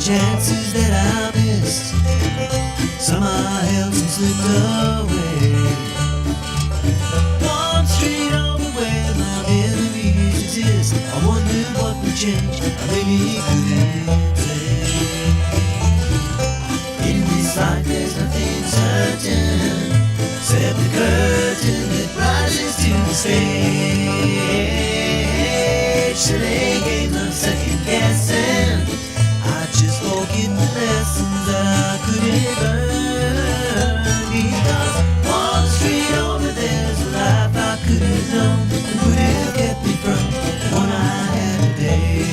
chances that I missed, some I held, some slipped away. One street over where my memories exist, I wonder what would change, I maybe couldn't say. In this life there's nothing certain, except the curtain that rises to the stage. Today games of second guessing, I just forget the lessons that I couldn't learn. Because one street over there's a life I could have known, that would have kept me from the one I had today.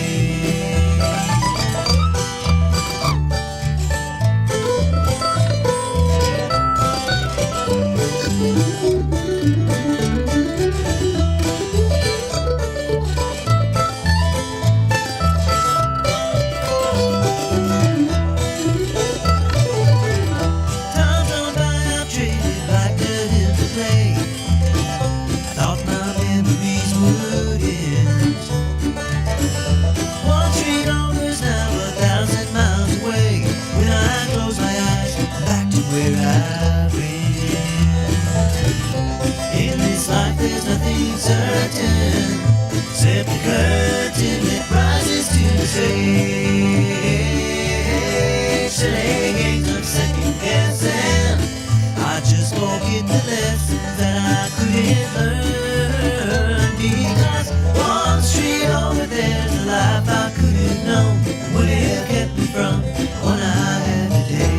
Except the curtain that rises to the stage. Today games of second guessing, I just forget the lessons that I couldn't learn. Because one street over there's a life I could have known, would have kept me from what I had today.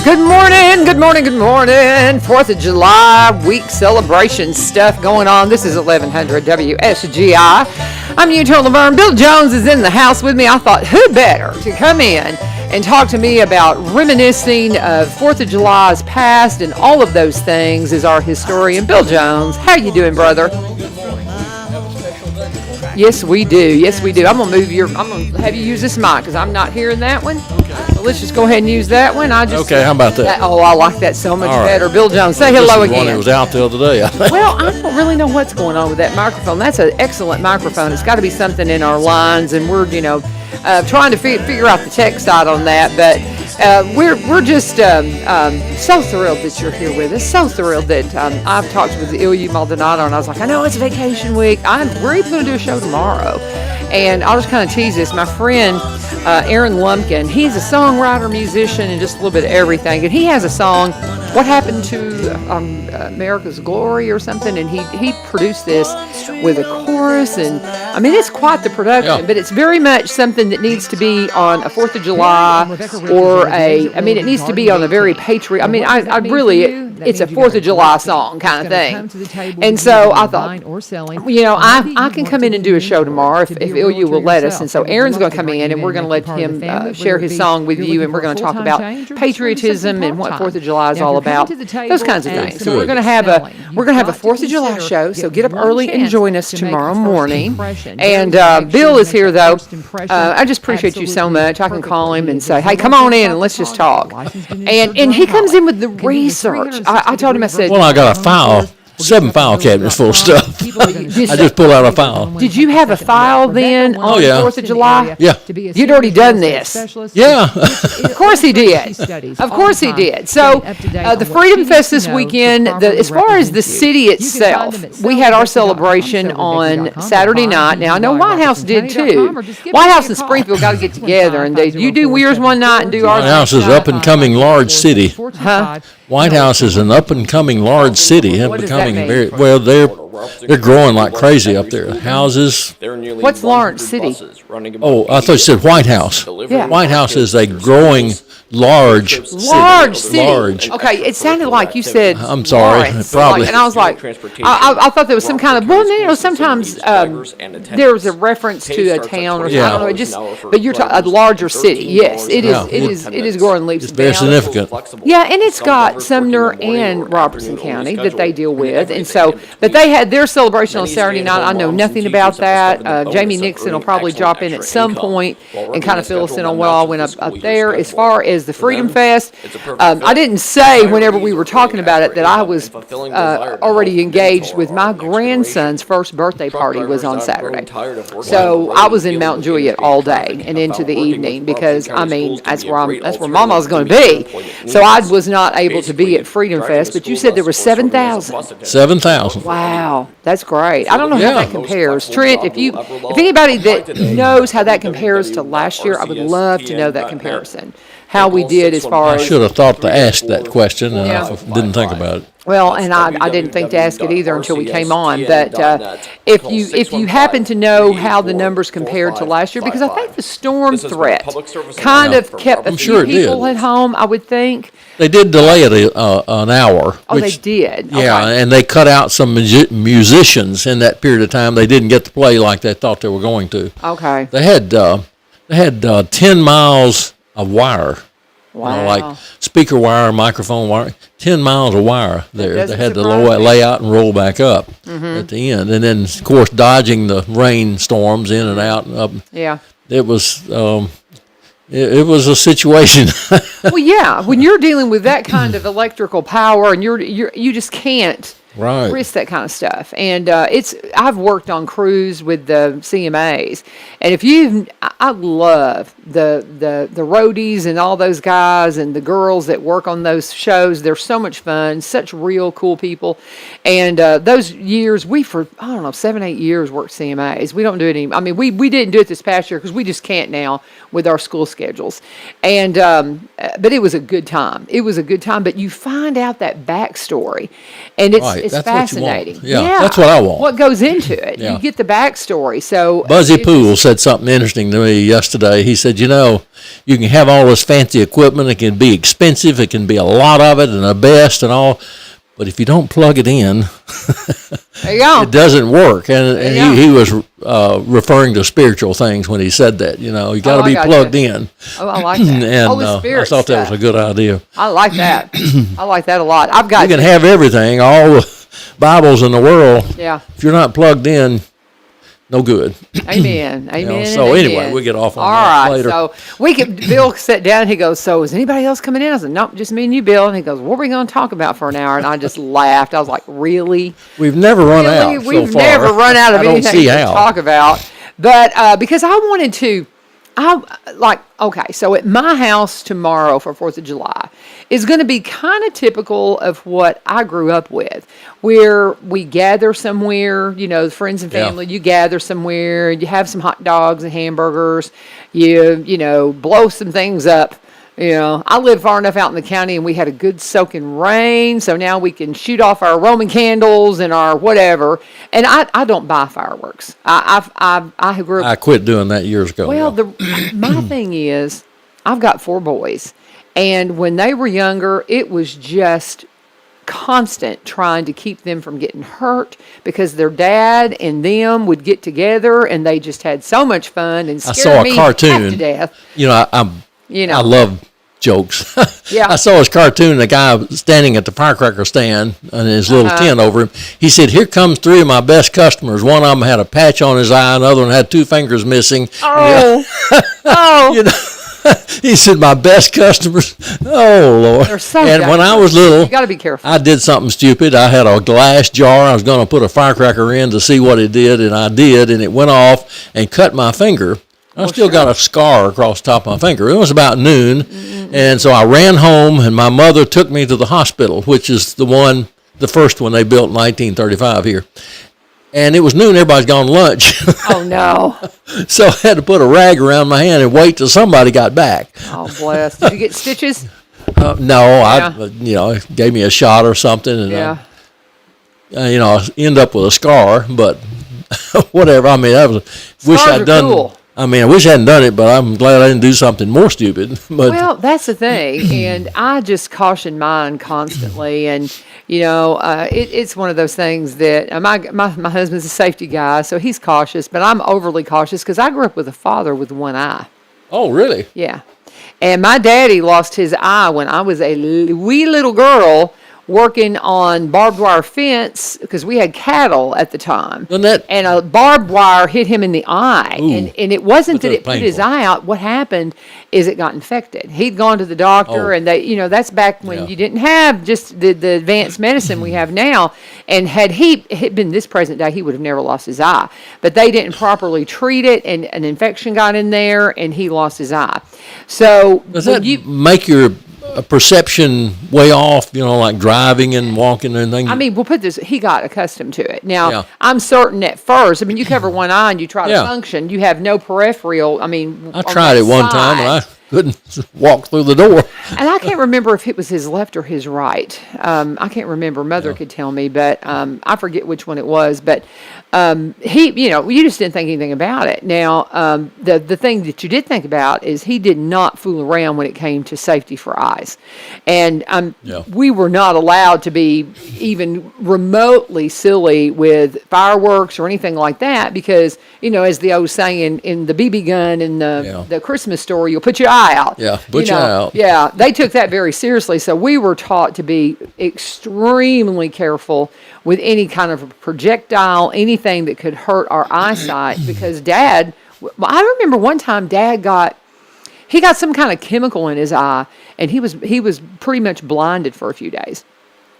Good morning, good morning, good morning. 4th of July week celebration stuff going on. This is 1100 WSGI. I'm Eugene Laverne. Bill Jones is in the house with me. I thought, who better to come in and talk to me about reminiscing of 4th of July's past and all of those things is our historian, Bill Jones. How you doing, brother? Yes, we do. Yes, we do. I'm gonna have you use this mic because I'm not hearing that one. Okay. So let's just go ahead and use that one. Okay, how about that? Oh, I like that so much better. Bill Jones, say hello again. This is one that was out the other day, I think. Well, I don't really know what's going on with that microphone. That's an excellent microphone. It's got to be something in our lines, and we're trying to figure out the tech side on that. But we're just so thrilled that you're here with us. So thrilled that I've talked with Ilya Maldonado, and I was like, I know it's vacation week. We're even going to do a show tomorrow. And I'll just kind of tease this. My friend Aaron Lumpkin, he's a songwriter, musician, and just a little bit of everything. And he has a song, What Happened to America's Glory or something, and he produced this with a chorus. And I mean, it's quite the production, but it's very much something that needs to be on a 4th of July or it needs to be on a very patriot. I mean, it's a 4th of July song kind of thing. And so I thought, I can come in and do a show tomorrow if Ilya will let us. And so Aaron's going to come in and we're going to let him share his song with you, and we're going to talk about patriotism and what 4th of July is all about, those kinds of things. So we're going to have a 4th of July show. So get up early and join us tomorrow morning. And Bill is here though. I just appreciate you so much. I can call him and say, hey, come on in and let's just talk. And he comes in with the research. I told him, I said, well, I got a file 7 file cabinets full of stuff. I just pulled out a file. Did you have a file then on the 4th of July? Yeah. You'd already done this. Yeah. Of course he did. Of course he did. So the Freedom Fest this weekend, as far as the city itself, we had our celebration on Saturday night. Now, I know White House did too. White House and Springfield got to get together, and you do yours one night and do ours. White House is an up-and-coming large city. Huh? White House is an up-and-coming large city. What does that mean? Very well. They're growing like crazy up there. Houses. What's Lawrence City? Oh, I thought you said White House. Yeah. White House is a growing large city. Large. Okay, it sounded like you said. I'm sorry, Lawrence. probably. And I was like, I thought there was some kind of. Well, sometimes there was a reference to a town or something. Yeah. I don't know, but you're talking a larger city. Yes, it is. It is growing leaps It's and very bounds. significant. Yeah, and it's got Sumner and Robertson County that they deal with, and so, but they had had their celebration on Many Saturday night. I stay-at-home know moms nothing and about teachers have that. discovered the Jamie bonus of Nixon will earning probably excellent drop in at extra some income point while and working kind a of fill us in schedule on that what all matches went the up school year's there. As schedule. far as the For Freedom them, Fest, it's a perfect I fit. didn't say Retirees whenever we are were talking earning about it extra that I income was and fulfilling desire to already help engaged mentor with our my next generation. grandson's first birthday Truck party was drivers on have grown Saturday. tired of working on So the I road, was in dealing Mount with Juliet interstate all traffic, day and and into found the working evening with Rockland because, I County mean, schools can that's be a where great that's where Mama was going to alternative to be. meet their employment So I needs. was not able to be Basically, at Freedom driving Fest, the but you school said there bus was or serving as a 7,000. bus attendant 7,000. Wow, that's great. I don't know Yeah. how that Most compares. flexible Trent, job role ever, though. if anybody Apply that today knows how at that compares to last year, I would love to know that www.rcstn.net. comparison. How we did as far I as, should have thought to ask that question, and Yeah. I didn't think about it. well, and I didn't think to ask it either until we came on, but if you happen to know how the numbers compared to last year, because I think the storm threat kind of kept a I'm few sure it did. people at home, I would think. They did delay it an hour. Oh, they which- did? Yeah, Okay. and they cut out some musicians in that period of time. They didn't get to play like they thought they were going to. Okay. They had 10 miles of wire. Wow. You know, like speaker wire, microphone wire, 10 miles of wire there. They doesn't had to surprise me. lay out and roll back up at the end. And then, of course, dodging the rainstorms in and out and up. Yeah. It was, it was a situation. Well, yeah, when you're dealing with that kind of electrical power and you just can't Right. risk that kind of stuff. And I've worked on crews with the CMAs, and I love the roadies and all those guys and the girls that work on those shows. They're so much fun, such real cool people. And those years, for I don't know 7-8 years worked CMAs. We don't do it anymore. I mean, we didn't do it this past year because we just can't now with our school schedules. And but it was a good time. It was a good time. But you find out that backstory, and Right. it's That's what you want. fascinating. Yeah, that's what I want. What goes into it? Yeah. You get the backstory. So Buzzy it's Poole said something interesting to me yesterday. He said, you know, you can have all this fancy equipment. It can be expensive. It can be a lot of it and the best and all. But if you don't plug it in, There you go. it doesn't work. And Yeah. he was referring to spiritual things when he said that. You know, you got to I be gotcha. plugged in. Oh, I like that. And Holy I Spirit thought that was a stuff. good idea. I like that. I like that a lot. I've got You can have everything, all the Bibles in the world. yeah. If you're not plugged in, no good. Amen. Amen. so and anyway, amen. we'll get off on All that right. later. So Bill sat down and he goes, so is anybody else coming in? I said, nope, just me and you, Bill. And he goes, what are we going to talk about for an hour? And I just laughed. I was like, really? We've never run Really? out so We've far. never run out of I don't anything see to how. talk about. But because I wanted to, okay, so at my house tomorrow for 4th of July is going to be kind of typical of what I grew up with, where we gather somewhere, friends and Yeah. family, you gather somewhere, you have some hot dogs and hamburgers, you blow some things up. I live far enough out in the county, and we had a good soaking rain, so now we can shoot off our Roman candles and our whatever. And I don't buy fireworks. I grew up. I quit doing that years ago. Well, yeah. my thing is, I've got 4 boys, and when they were younger, it was just constant trying to keep them from getting hurt because their dad and them would get together, and they just had so much fun and I scared saw a me half cartoon. to death. I love jokes. Yeah. I saw his cartoon, the guy standing at the firecracker stand and his little tent over him. He said, here comes 3 of my best customers. One of them had a patch on his eye, another one had 2 fingers missing. Oh, He said, my best customers. Oh, Lord. They're so And when I was dangerous. little, You got to be careful. I did something stupid. I had a glass jar. I was going to put a firecracker in to see what it did, and I did, and it went off and cut my finger. I still got a scar across the top of my finger. It was about noon, and so I ran home, and my mother took me to the hospital, which is the first one they built in 1935 here. And it was noon, everybody's gone to lunch. Oh, no. So I had to put a rag around my hand and wait till somebody got back. Oh, bless. Did you get stitches? No, Yeah. it gave me a shot or something, and Yeah. I end up with a scar, but whatever. I mean, wish Scars I'd are done. cool. I mean, I wish I hadn't done it, but I'm glad I didn't do something more stupid. But Well, that's the thing, and I just caution mine constantly, and it's one of those things that my husband's a safety guy, so he's cautious, but I'm overly cautious because I grew up with a father with one eye. oh, really? Yeah, and my daddy lost his eye when I was a wee little girl working on barbed wire fence because we had cattle at the time. Wasn't that- And a barbed wire hit him in the eye. And it wasn't that That's it put his painful. eye out. What happened is it got infected. He'd gone to the doctor, Oh. and they, that's back when Yeah. you didn't have just the advanced medicine we have now. And had he had been this present day, he would have never lost his eye. But they didn't properly treat it, and an infection got in there, and he lost his eye. So Does when that make your perception way off, like driving and walking and things? I mean, we'll put this, he got accustomed to it. Now, Yeah. I'm certain at first, you cover one eye and you try to Yeah. function, you have no peripheral, I on tried that it one time and I side. couldn't walk through the door. And I can't remember if it was his left or his right. I can't remember. Mother could tell me, but I forget which one it was. But he, you just didn't think anything about it. Now, the thing that you did think about is he did not fool around when it came to safety for eyes. And Yeah. we were not allowed to be even remotely silly with fireworks or anything like that because, as the old saying in the BB gun and the Christmas story, you'll put your eye out. Yeah, put your eye out. Yeah, they took that very seriously. So we were taught to be extremely careful with any kind of projectile, anything that could hurt our eyesight. Because I remember one time Dad got some kind of chemical in his eye, and he was pretty much blinded for a few days.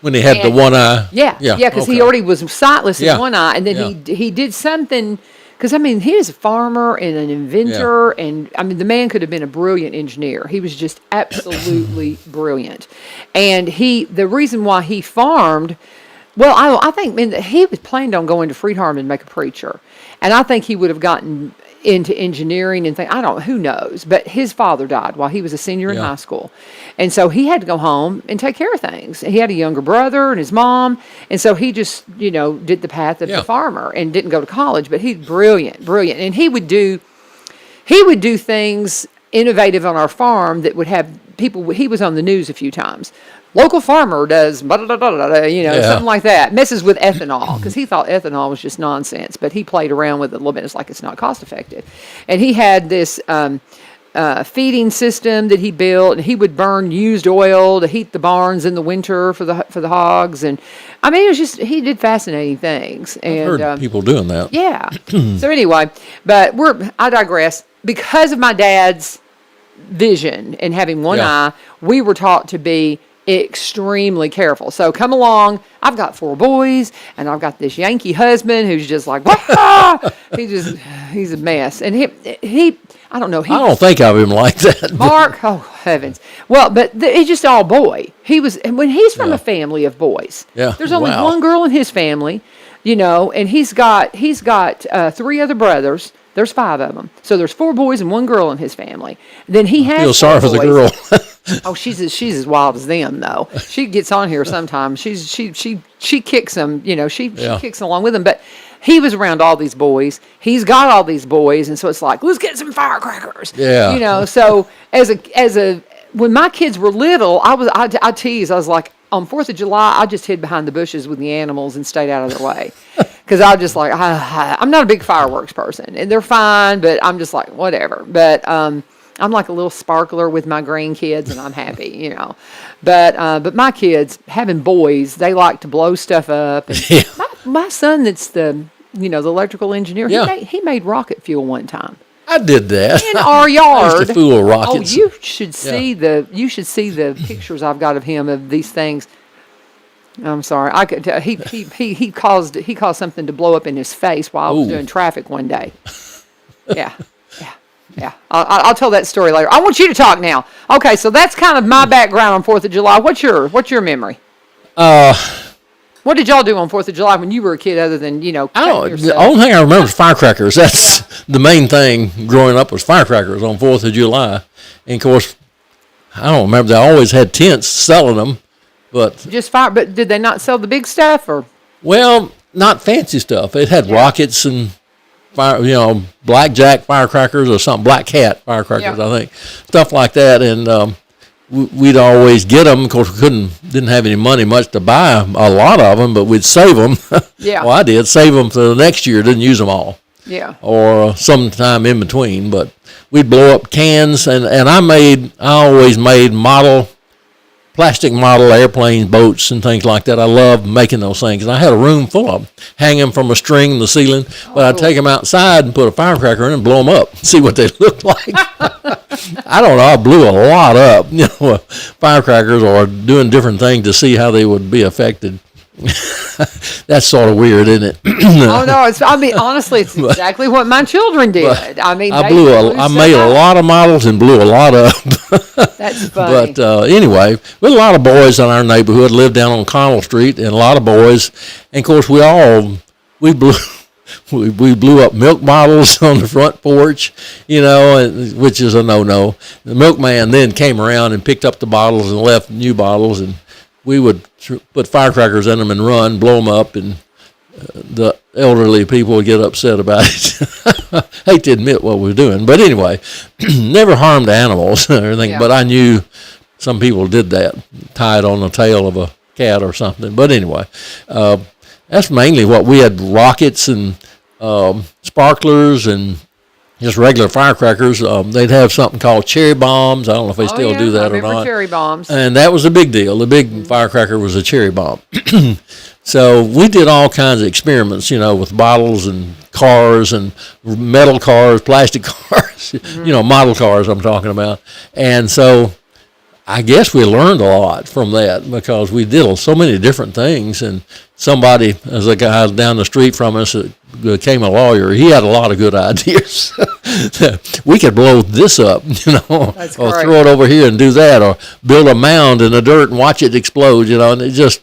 When he had the And- one eye? Yeah, because he okay. already was sightless Yeah, in one eye, and then he did something. Because he is a farmer and an inventor, and the man could have been a brilliant engineer. He was just absolutely brilliant, and the reason why he farmed, well, I think he was planned on going to Friedharm and make a preacher, and I think he would have gotten into engineering and who knows, but his father died while he was a senior in Yeah. high school. And so he had to go home and take care of things. He had a younger brother and his mom. And so he just, did the path of Yeah. the farmer and didn't go to college, but he's brilliant. And he would do things innovative on our farm that would have people, he was on the news a few times. Local farmer does, something like that. Messes with ethanol because he thought ethanol was just nonsense, but he played around with it a little bit. It's like it's not cost effective. And he had this feeding system that he built, and he would burn used oil to heat the barns in the winter for the hogs. And it was just, he did fascinating things. And I've heard people doing that. yeah. So anyway, but I digress. Because of my dad's vision and having one Yeah. eye, we were taught to be extremely careful. So come along. I've got 4 boys, and I've got this Yankee husband who's just like, wah! He's a mess. And he I don't know. I don't think of him like that. but- Mark, oh heavens! Well, but he's just all boy. When he's from a family of boys. Yeah, There's only wow. one girl in his family, and he's got 3 other brothers. There's 5 of them, so there's 4 boys and 1 girl in his family. Then he has. Feel sorry 4 for the boys. girl. Oh, she's as wild as them though. She gets on here sometimes. She kicks them. She Yeah. kicks along with them. But he was around all these boys. He's got all these boys, and so it's like, let's get some firecrackers. Yeah. So when my kids were little, I tease. I was like, on 4th of July, I just hid behind the bushes with the animals and stayed out of their way. Because I was just like, I'm not a big fireworks person, and they're fine, but I'm just like, whatever. But I'm like a little sparkler with my grandkids, and I'm happy, But my kids, having boys, they like to blow stuff up. And Yeah. my son, that's the electrical engineer, Yeah. he made rocket fuel one time. I did that. In our yard. I used to fool with rockets. Oh, you should see the pictures I've got of him of these things. I'm sorry. I could tell, he caused something to blow up in his face while I was Ooh. doing traffic one day. Yeah. I'll tell that story later. I want you to talk now. Okay, so that's kind of my background on 4th of July. What's your memory? What did y'all do on 4th of July when you were a kid other than, I cutting don't. The yourself? only thing I remember is firecrackers. That's the main thing growing up was firecrackers on 4th of July. And of course, I don't remember. They always had tents selling them, but Just fire, but did they not sell the big stuff or? well, not fancy stuff. It had rockets and fire, blackjack firecrackers or something, black cat firecrackers, Yeah. I think, stuff like that. And we'd always get them. Of course, we didn't have any money much to buy a lot of them, but we'd save them. Yeah. Well, I did save them for the next year. Didn't use them all, Yeah. or sometime in between. But we'd blow up cans, and I always made model plastic model airplanes, boats, and things like that. I love making those things. And I had a room full of them, hanging from a string in the ceiling. But I'd take them outside and put a firecracker in and blow them up, see what they look like. I don't know. I blew a lot up, firecrackers or doing different things to see how they would be affected. That's sort of weird, isn't it? Oh no! Honestly, it's exactly what my children did. I mean, I made a lot of models and blew a lot up. That's funny. But anyway, we had a lot of boys in our neighborhood, lived down on Connell Street, and a lot of boys. And of course, we blew up milk bottles on the front porch, which is a no-no. The milkman then came around and picked up the bottles and left new bottles, and we would put firecrackers in them and run, blow them up, and the elderly people would get upset about it. Hate to admit what we were doing. But anyway, never harmed animals or anything, Yeah. but I knew some people did that, tied on the tail of a cat or something. But anyway, that's mainly what we had, rockets and sparklers and just regular firecrackers. They'd have something called cherry bombs. I don't know if they still do that I or remember not. cherry bombs. And that was a big deal. The big firecracker was a cherry bomb. So we did all kinds of experiments, with bottles and cars and metal cars, plastic cars, model cars I'm talking about. And so I guess we learned a lot from that because we did so many different things. And somebody, as a guy down the street from us that became a lawyer, he had a lot of good ideas. We could blow this up, That's or great. throw it over here and do that, or build a mound in the dirt and watch it explode, and it just,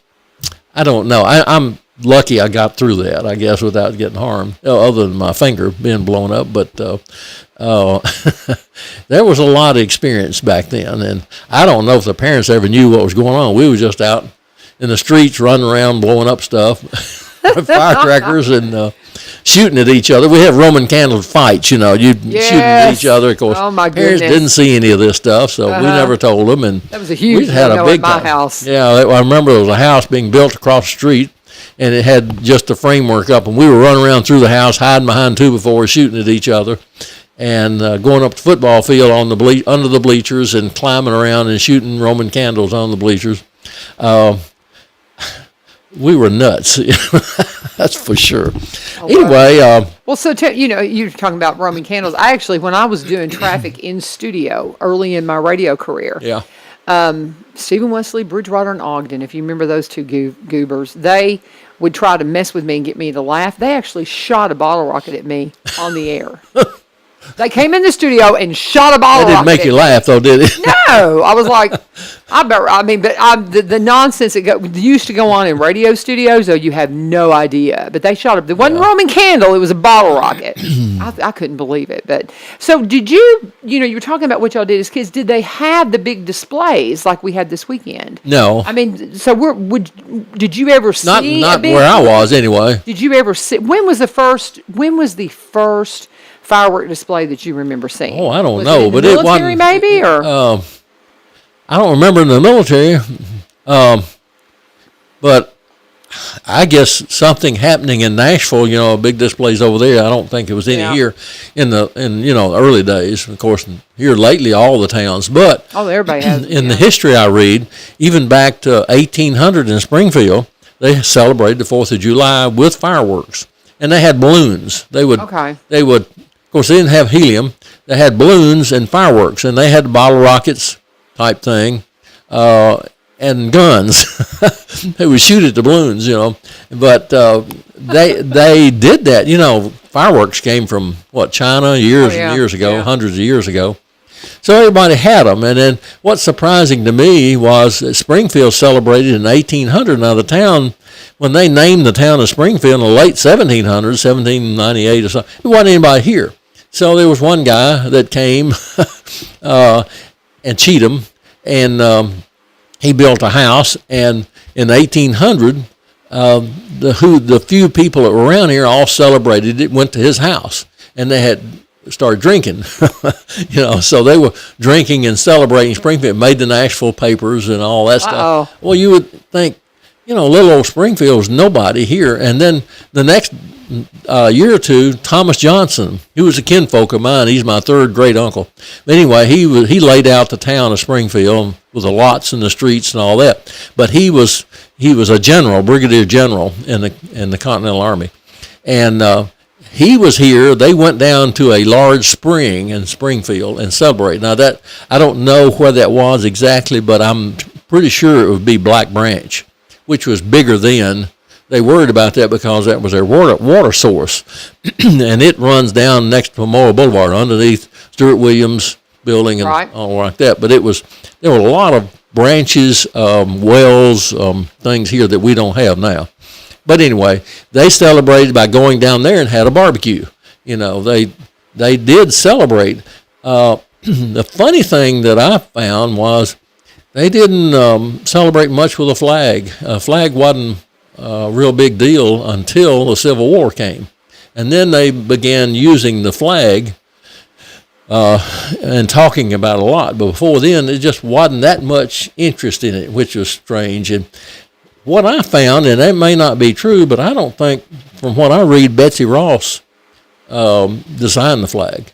I don't know. I'm lucky I got through that, I guess, without getting harmed, other than my finger being blown up. But there was a lot of experience back then, and I don't know if the parents ever knew what was going on. We were just out in the streets running around blowing up stuff, firecrackers, and shooting at each other. We had Roman candle fights, you'd shooting at each other. Of course, Oh, my parents goodness. didn't see any of this stuff, so we never told them. And That was a huge we had a no-no big at my time. house. Yeah, I remember there was a house being built across the street, and it had just the framework up, and we were running around through the house, hiding behind 2x4s, shooting at each other, and going up the football field on under the bleachers and climbing around and shooting Roman candles on the bleachers. We were nuts. That's for sure. Anyway, Well, so you're talking about Roman candles. I actually, when I was doing traffic in studio early in my radio career, yeah. Stephen Wesley, Bridgewater, and Ogden, if you remember those two goobers, they would try to mess with me and get me to laugh. They actually shot a bottle rocket at me on the air. They came in the studio and shot a bottle That rocket didn't make at you me. laugh, though, did it? No, I was like, the nonsense that used to go on in radio studios, though, you have no idea. But they shot it wasn't Roman candle; it was a bottle rocket. I couldn't believe it. But so, did you? You were talking about what y'all did as kids. Did they have the big displays like we had this weekend? No. I mean, so did you ever see? Not a big, where I was, anyway. Did you ever see? When was the first firework display that you remember seeing? Oh, I don't Was know, it in but the it military wasn't. maybe or. I don't remember in the military, but I guess something happening in Nashville, big displays over there. I don't think there was any Yeah. here in the early days. Of course, here lately, all the towns. But Oh, everybody has. in the history I read, even back to 1800 in Springfield, they celebrated the 4th of July with fireworks, and they had balloons. They would, Okay. of course, they didn't have helium. They had balloons and fireworks, and they had the bottle rockets type thing, and guns. They would shoot at the balloons, But they did that. Fireworks came from China years Oh, yeah, and years ago, yeah. hundreds of years ago. So everybody had them. And then what's surprising to me was that Springfield celebrated in 1800. Now the town, when they named the town of Springfield in the late 1700s, 1798 or something, there wasn't anybody here. So there was one guy that came, and Cheatham, and he built a house. And in 1800, the few people that were around here all celebrated it, went to his house, and they had started drinking, so they were drinking and celebrating Springfield, made the Nashville papers and all that Uh-oh. stuff. Well, you would think, little old Springfield's nobody here. And then the next a year or two, Thomas Johnson, who was a kinfolk of mine. He's my third great uncle. But anyway, he laid out the town of Springfield with the lots and the streets and all that. But he was a general, brigadier general in the Continental Army, and he was here. They went down to a large spring in Springfield and celebrated. Now that I don't know where that was exactly, but I'm pretty sure it would be Black Branch, which was bigger then. They worried about that because that was their water source, and it runs down next to Memorial Boulevard underneath Stuart Williams Building and all like that. But there were a lot of branches, wells, things here that we don't have now. But anyway, they celebrated by going down there and had a barbecue. You know, they did celebrate. The funny thing that I found was they didn't celebrate much with a flag. A flag wasn't a real big deal until the Civil War came. And then they began using the flag and talking about it a lot. But before then, it just wasn't that much interest in it, which was strange. And what I found, and that may not be true, but I don't think, from what I read, Betsy Ross designed the flag.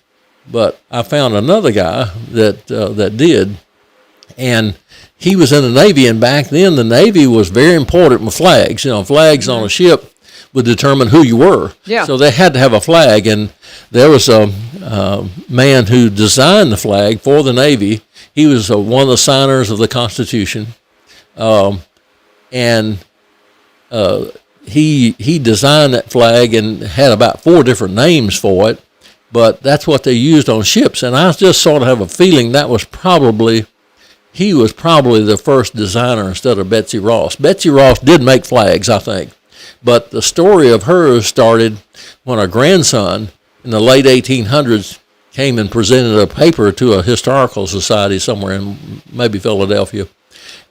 But I found another guy that did, and he was in the Navy, and back then the Navy was very important with flags. You know, flags on a ship would determine who you were. Yeah. So they had to have a flag, and there was a man who designed the flag for the Navy. He was one of the signers of the Constitution, and he designed that flag and had about 4 different names for it, but that's what they used on ships. And I just sort of have a feeling he was probably the first designer instead of Betsy Ross. Betsy Ross did make flags, I think, but the story of hers started when her grandson in the late 1800s came and presented a paper to a historical society somewhere in maybe Philadelphia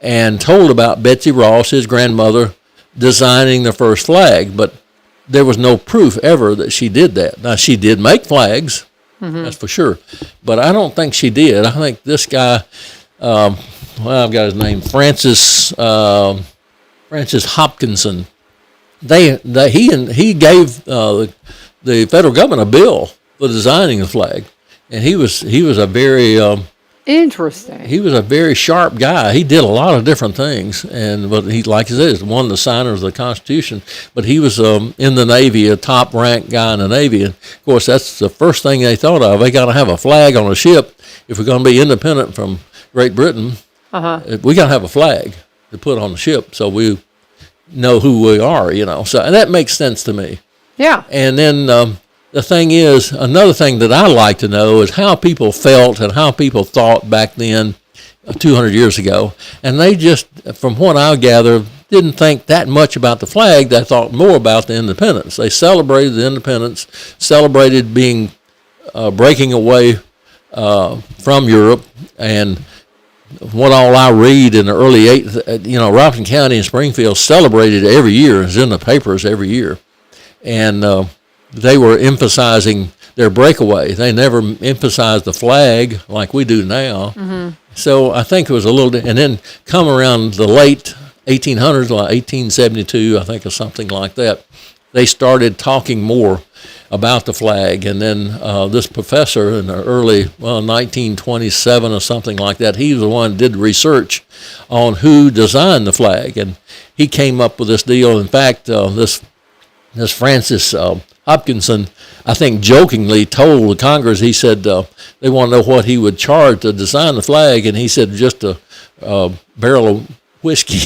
and told about Betsy Ross, his grandmother, designing the first flag, but there was no proof ever that she did that. Now, she did make flags, that's for sure, but I don't think she did. I think this guy, I've got his name, Francis Hopkinson. He gave the federal government a bill for designing the flag, and he was a very interesting. He was a very sharp guy. He did a lot of different things, but he, like I said, is one of the signers of the Constitution. But he was in the Navy, a top ranked guy in the Navy, and of course that's the first thing they thought of. They got to have a flag on a ship if we're going to be independent from Great Britain. We got to have a flag to put on the ship so we know who we are, you know. So, and that makes sense to me. Yeah. And then the thing is, another thing that I like to know is how people felt and how people thought back then, 200 years ago. And they just, from what I gather, didn't think that much about the flag. They thought more about the independence. They celebrated the independence, celebrated being breaking away from Europe, and what all I read in the early Robinson County and Springfield celebrated every year. It's in the papers every year, and they were emphasizing their breakaway. They never emphasized the flag like we do now. So I think it was a little, and then come around the late 1800s, like 1872, I think, or something like that, they started talking more about the flag. And then this professor in the early 1927 or something like that, he was the one who did research on who designed the flag, and he came up with this deal. In fact, this Francis Hopkinson, I think, jokingly told the Congress, he said they want to know what he would charge to design the flag, and he said just a barrel of whiskey.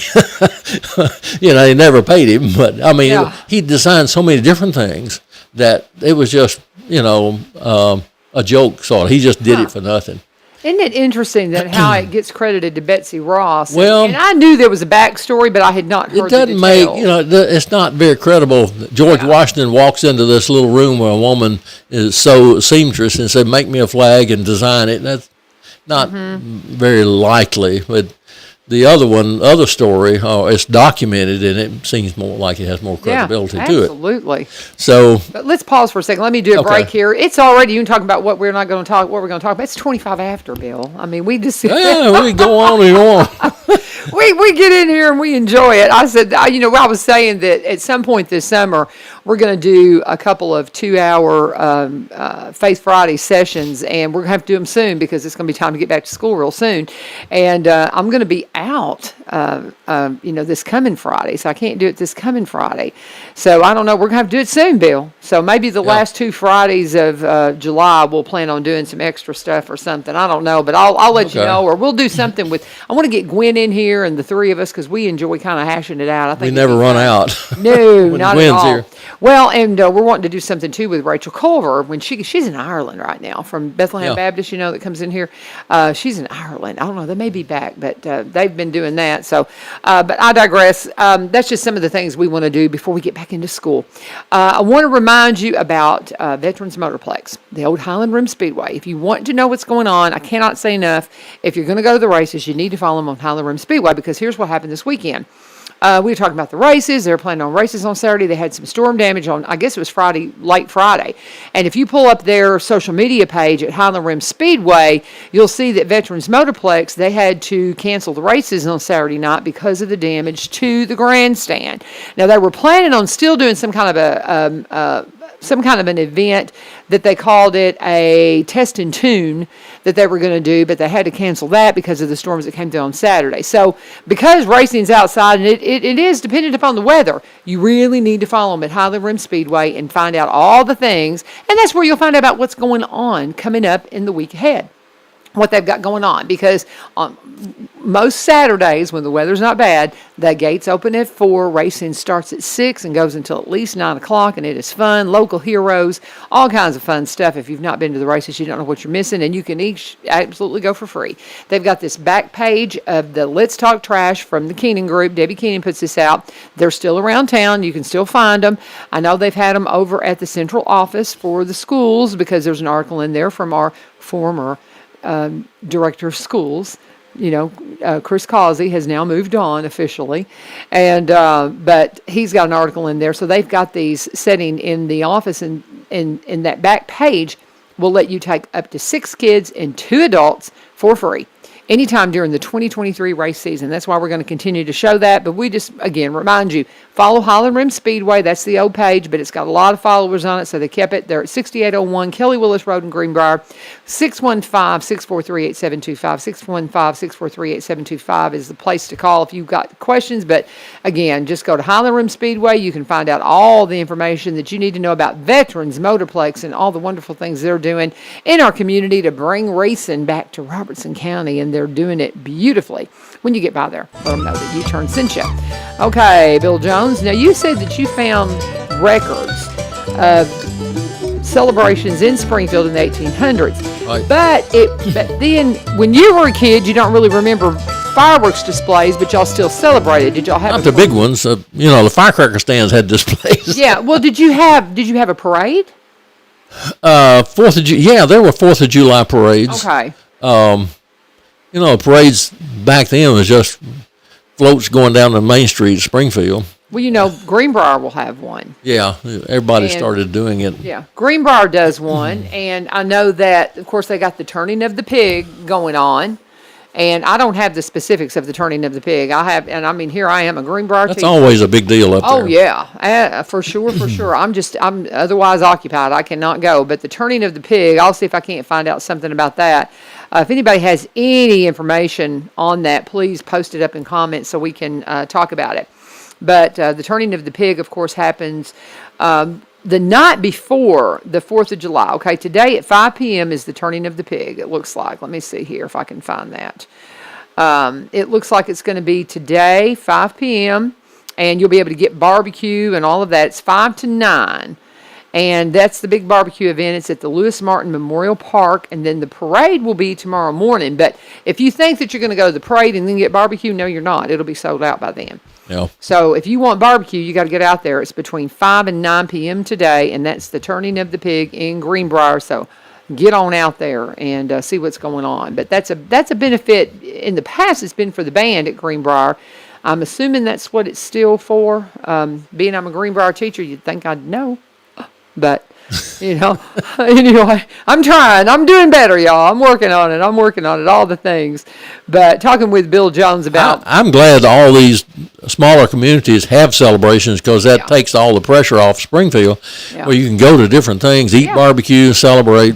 They never paid him, but I mean, he designed so many different things that it was just, a joke sort of. He just did it for nothing. Isn't it interesting that how it gets credited to Betsy Ross? Well, and I knew there was a backstory, but I had not heard the details. It's not very credible. George Washington walks into this little room where a woman is seamstress and said, "Make me a flag and design it." That's not very likely, but the other story, it's documented, and it seems more like it has more credibility to it. Absolutely. So, but let's pause for a second. Let me do a break here. It's already, you can talk about what we're going to talk about. It's 25 after, Bill. I mean, we just... Yeah, we go on and on. we get in here and we enjoy it. I said, I was saying that at some point this summer, we're going to do a couple of 2-hour Faith Friday sessions, and we're going to have to do them soon because it's going to be time to get back to school real soon. And I'm going to be out, this coming Friday, so I can't do it this coming Friday. So I don't know. We're going to have to do it soon, Bill. So maybe the last 2 Fridays of July, we'll plan on doing some extra stuff or something. I don't know, but I'll let you know, or we'll do something with. I want to get Gwen in here and the 3 of us because we enjoy kind of hashing it out. I think We never run out. No, when not Gwen's at all. here. Well, and we're wanting to do something too with Rachel Culver when she's in Ireland right now from Bethlehem Yeah. Baptist, that comes in here. She's in Ireland. I don't know. They may be back, but they've been doing that. So, but I digress. That's just some of the things we want to do before we get back into school. I want to remind you about Veterans Motorplex, the old Highland Rim Speedway. If you want to know what's going on, I cannot say enough. If you're going to go to the races, you need to follow them on Highland Rim Speedway because here's what happened this weekend. We were talking about the races. They were planning on races on Saturday. They had some storm damage on, I guess it was Friday, late Friday. And if you pull up their social media page at Highland Rim Speedway, you'll see that Veterans Motorplex, they had to cancel the races on Saturday night because of the damage to the grandstand. Now, they were planning on still doing some kind of an event that they called it a test and tune that they were going to do, but they had to cancel that because of the storms that came through on Saturday. So because racing's outside and it is dependent upon the weather, you really need to follow them at Highland Rim Speedway and find out all the things. And that's where you'll find out about what's going on coming up in the week ahead, what they've got going on, because on most Saturdays when the weather's not bad, the gates open at 4, racing starts at 6 and goes until at least 9 o'clock, and it is fun, local heroes, all kinds of fun stuff. If you've not been to the races, you don't know what you're missing, and you can each absolutely go for free. They've got this back page of the Let's Talk Trash from the Keenan Group. Debbie Keenan puts this out. They're still around town. You can still find them. I know they've had them over at the central office for the schools because there's an article in there from our former director of schools. Chris Causey has now moved on officially, and but he's got an article in there. So they've got these setting in the office, and in that back page will let you take up to 6 kids and 2 adults for free anytime during the 2023 race season. That's why we're going to continue to show that. But we just, again, remind you, follow Highland Rim Speedway. That's the old page, but it's got a lot of followers on it, so they kept it. They're at 6801 Kelly Willis Road in Greenbrier. 615-643-8725. 615-643-8725 is the place to call if you've got questions. But again, just go to Highland Rim Speedway. You can find out all the information that you need to know about Veterans Motorplex and all the wonderful things they're doing in our community to bring racing back to Robertson County, and they're doing it beautifully. When you get by there, let them know that U-Turn sent you. Okay, Bill Jones. Now, you said that you found records of celebrations in Springfield in the 1800s. Right. But then, when you were a kid, you don't really remember fireworks displays, but y'all still celebrated. Did y'all have Not the big ones. The firecracker stands had displays. Yeah. Well, did you have a parade? 4th of July. There were 4th of July parades. Okay. Parades back then was just floats going down the main street of Springfield. Well, Greenbrier will have one. Yeah, everybody And- started doing it. Yeah, Greenbrier does one, and I know that, of course, they got the turning of the pig going on, and I don't have the specifics of the turning of the pig. Here I am, a Greenbrier That's teacher. always a big deal up there. Oh, yeah, for sure, for sure. I'm otherwise occupied. I cannot go, but the turning of the pig, I'll see if I can't find out something about that. If anybody has any information on that, please post it up in comments so we can talk about it. But the turning of the pig, of course, happens the night before the 4th of July. Okay, today at 5 p.m. is the turning of the pig, it looks like. Let me see here if I can find that. It looks like it's going to be today, 5 p.m., and you'll be able to get barbecue and all of that. It's 5 to 9. And that's the big barbecue event. It's at the Lewis Martin Memorial Park, and then the parade will be tomorrow morning. But if you think that you're going to go to the parade and then get barbecue, no, you're not. It'll be sold out by then. Yeah. So if you want barbecue, you got to get out there. It's between 5 and 9 p.m. today, and that's the turning of the pig in Greenbrier. So get on out there and see what's going on. But that's a benefit. In the past, it's been for the band at Greenbrier. I'm assuming that's what it's still for. Being I'm a Greenbrier teacher, you'd think I'd know. But Anyway, I'm trying. I'm doing better, y'all. I'm working on it. All the things. But talking with Bill Jones about. I'm glad all these smaller communities have celebrations because that takes all the pressure off Springfield, where you can go to different things, eat barbecue, celebrate.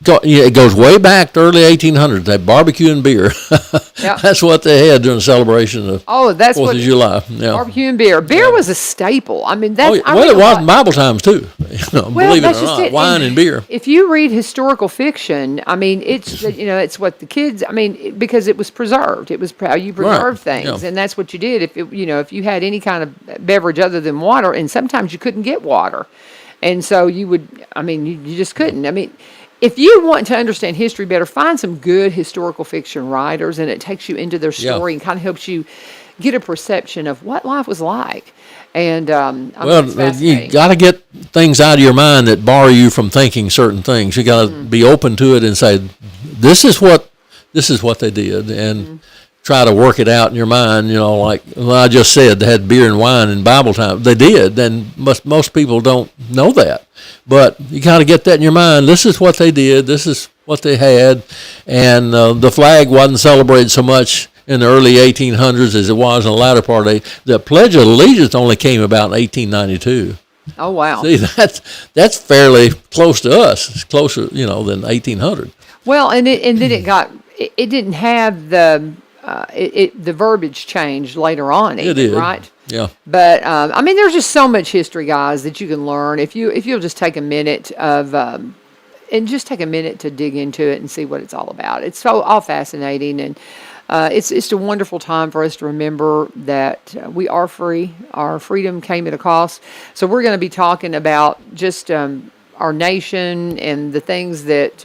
It goes way back to early 1800s. They had barbecue and beer. That's what they had during the celebration of that's 4th of July. Yeah. Barbecue and beer. Beer was a staple. I mean, that's it was in Bible times too. Believe it or not, wine and beer. If you read historical fiction, I mean, it's it's what the kids. I mean, because it was preserved. It was how you preserved things, and that's what you did. If you had any kind of beverage other than water, and sometimes you couldn't get water, and so you would. I mean, you just couldn't. I mean. If you want to understand history better, find some good historical fiction writers, and it takes you into their story and kind of helps you get a perception of what life was like. And you got to get things out of your mind that bar you from thinking certain things. You got to be open to it and say, "This is what they did," and try to work it out in your mind. Like I just said, they had beer and wine in Bible time. They did, and most people don't know that. But you got to get that in your mind. This is what they did. This is what they had. And the flag wasn't celebrated so much in the early 1800s as it was in the latter part of the Pledge of Allegiance only came about in 1892. Oh, wow. See, that's fairly close to us. It's closer, than 1800. Well, and then it didn't have the verbiage changed later on. It did. Right? Yeah. But I mean, there's just so much history, guys, that you can learn if you'll just take a minute to dig into it and see what it's all about. It's all fascinating, and it's a wonderful time for us to remember that we are free. Our freedom came at a cost. So we're going to be talking about just our nation and the things that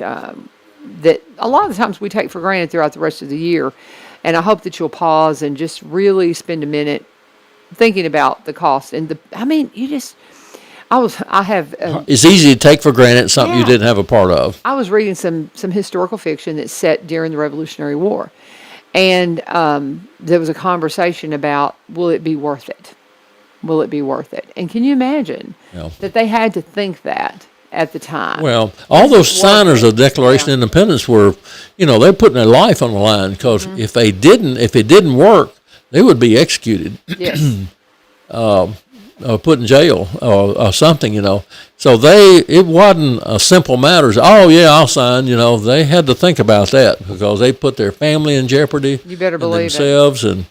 that a lot of the times we take for granted throughout the rest of the year. And I hope that you'll pause and just really spend a minute thinking about the cost and it's easy to take for granted something you didn't have a part of. I was reading some historical fiction that's set during the Revolutionary War, and there was a conversation about, will it be worth it? Will it be worth it? And can you imagine that they had to think that at the time? Well, all those signers of the Declaration of Independence were, they're putting their life on the line because if it didn't work, they would be executed. Yes. Put in jail or something, So it wasn't a simple matter. I'll sign. They had to think about that because they put their family in jeopardy. You better believe themselves, and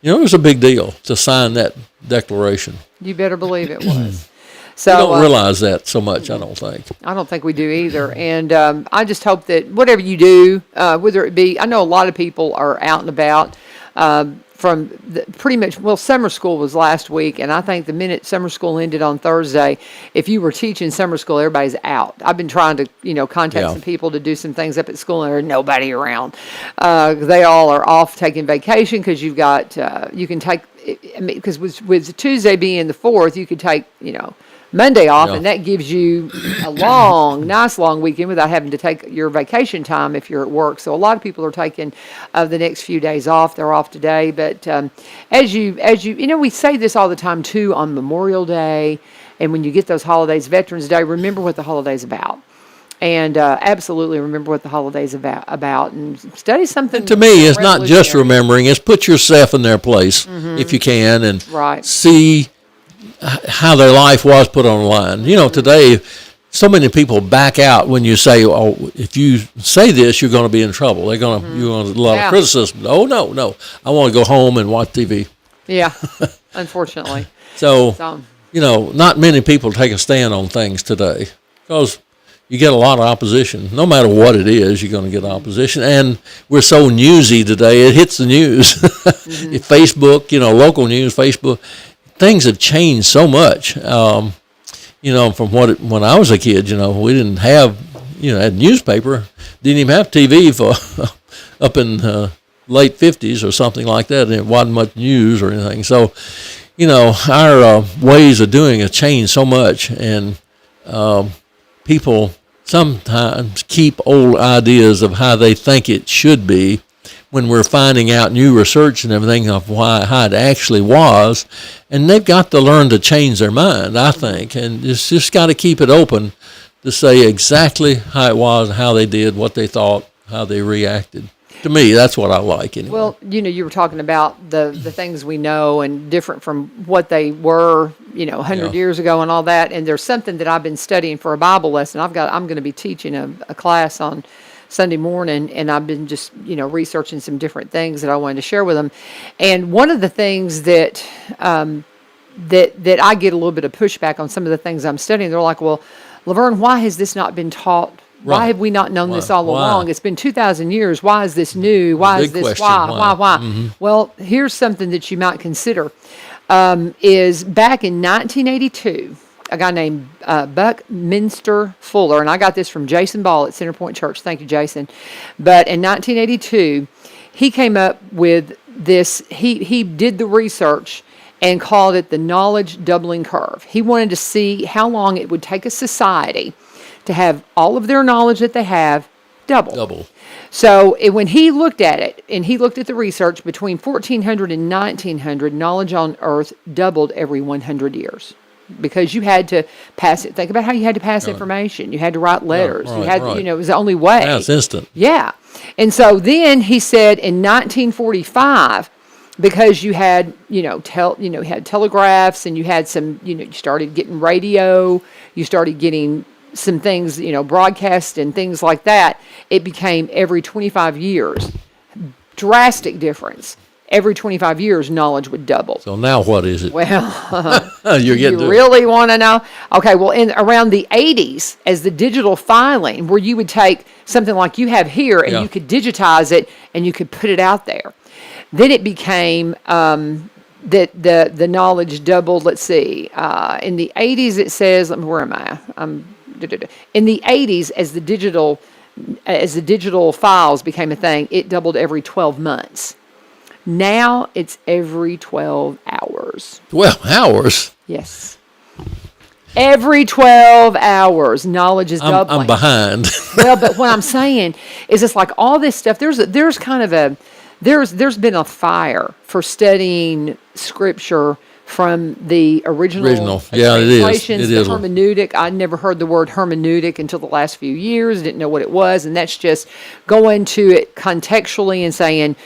it was a big deal to sign that declaration. You better believe it was. So we don't realize that so much, I don't think. I don't think we do either. And I just hope that whatever you do, whether it be, I know a lot of people are out and about. Summer school was last week, and I think the minute summer school ended on Thursday, if you were teaching summer school, everybody's out. I've been trying to, contact some people to do some things up at school, and there's nobody around. They all are off taking vacation because you've got, you can take, because with Tuesday being the 4th, you could take, Monday off, and that gives you a nice long weekend without having to take your vacation time if you're at work. So a lot of people are taking the next few days off. They're off today, but as you we say this all the time too on Memorial Day, and when you get those holidays, Veterans Day, remember what the holiday's about. And absolutely remember what the holiday's about, and study something. And to me, it's not just remembering; it's put yourself in their place if you can, and see how their life was put on the line. Today, so many people back out when you say, if you say this, you're going to be in trouble. You're going to a lot of criticism. Oh, no, I want to go home and watch TV. Yeah, unfortunately. So, not many people take a stand on things today because you get a lot of opposition. No matter what it is, you're going to get opposition. And we're so newsy today, it hits the news. Facebook, local news, Facebook. Things have changed so much, from when I was a kid. We didn't have, had newspaper, didn't even have TV for up in late 50s or something like that. And it wasn't much news or anything. So, our ways of doing have changed so much, and people sometimes keep old ideas of how they think it should be when we're finding out new research and everything of how it actually was. And they've got to learn to change their mind, I think. And it's just got to keep it open to say exactly how it was, how they did, what they thought, how they reacted. To me, that's what I like. Anyway. Well, you were talking about the things we know and different from what they were, 100 Yeah. years ago and all that. And there's something that I've been studying for a Bible lesson. I'm going to be teaching a class on Sunday morning, and I've been just, researching some different things that I wanted to share with them. And one of the things that I get a little bit of pushback on some of the things I'm studying, they're like, well, Laverne, why has this not been taught? Why Right. have we not known this all Why? along? It's been 2,000 years. Why is this new? Why is big this? question, Why? why? Well, here's something that you might consider. Is back in 1982, a guy named Buckminster Fuller, and I got this from Jason Ball at Centerpoint Church. Thank you, Jason. But in 1982, he came up with this. He did the research and called it the knowledge doubling curve. He wanted to see how long it would take a society to have all of their knowledge that they have double. So when he looked at it, and he looked at the research, between 1400 and 1900, knowledge on Earth doubled every 100 years. Because you had to pass it. Think about how you had to pass information. You had to write letters. You had, right. it was the only way. Now it's instant. Yeah. And so then he said in 1945, because you had, you had telegraphs, and you had some, you started getting radio, you started getting some things, broadcast and things like that, it became every 25 years. Drastic difference. Every 25 years, knowledge would double. So now what is it? Well, You're getting you to really want to know? Okay, well, in around the 80s, as the digital filing, where you would take something like you have here, and Yeah. you could digitize it, and you could put it out there. Then it became that the knowledge doubled. Let's see. In the 80s, it says, where am I? In the 80s, as the digital files became a thing, it doubled every 12 months. Now it's every 12 hours. 12 hours. Yes. Every 12 hours, knowledge is doubling. I'm behind. Well, but what I'm saying is, it's like all this stuff. There's been a fire for studying Scripture from the original Yeah, it is. translations, It is. the hermeneutic. I never heard the word hermeneutic until the last few years. Didn't know what it was, and that's just going to it contextually and saying,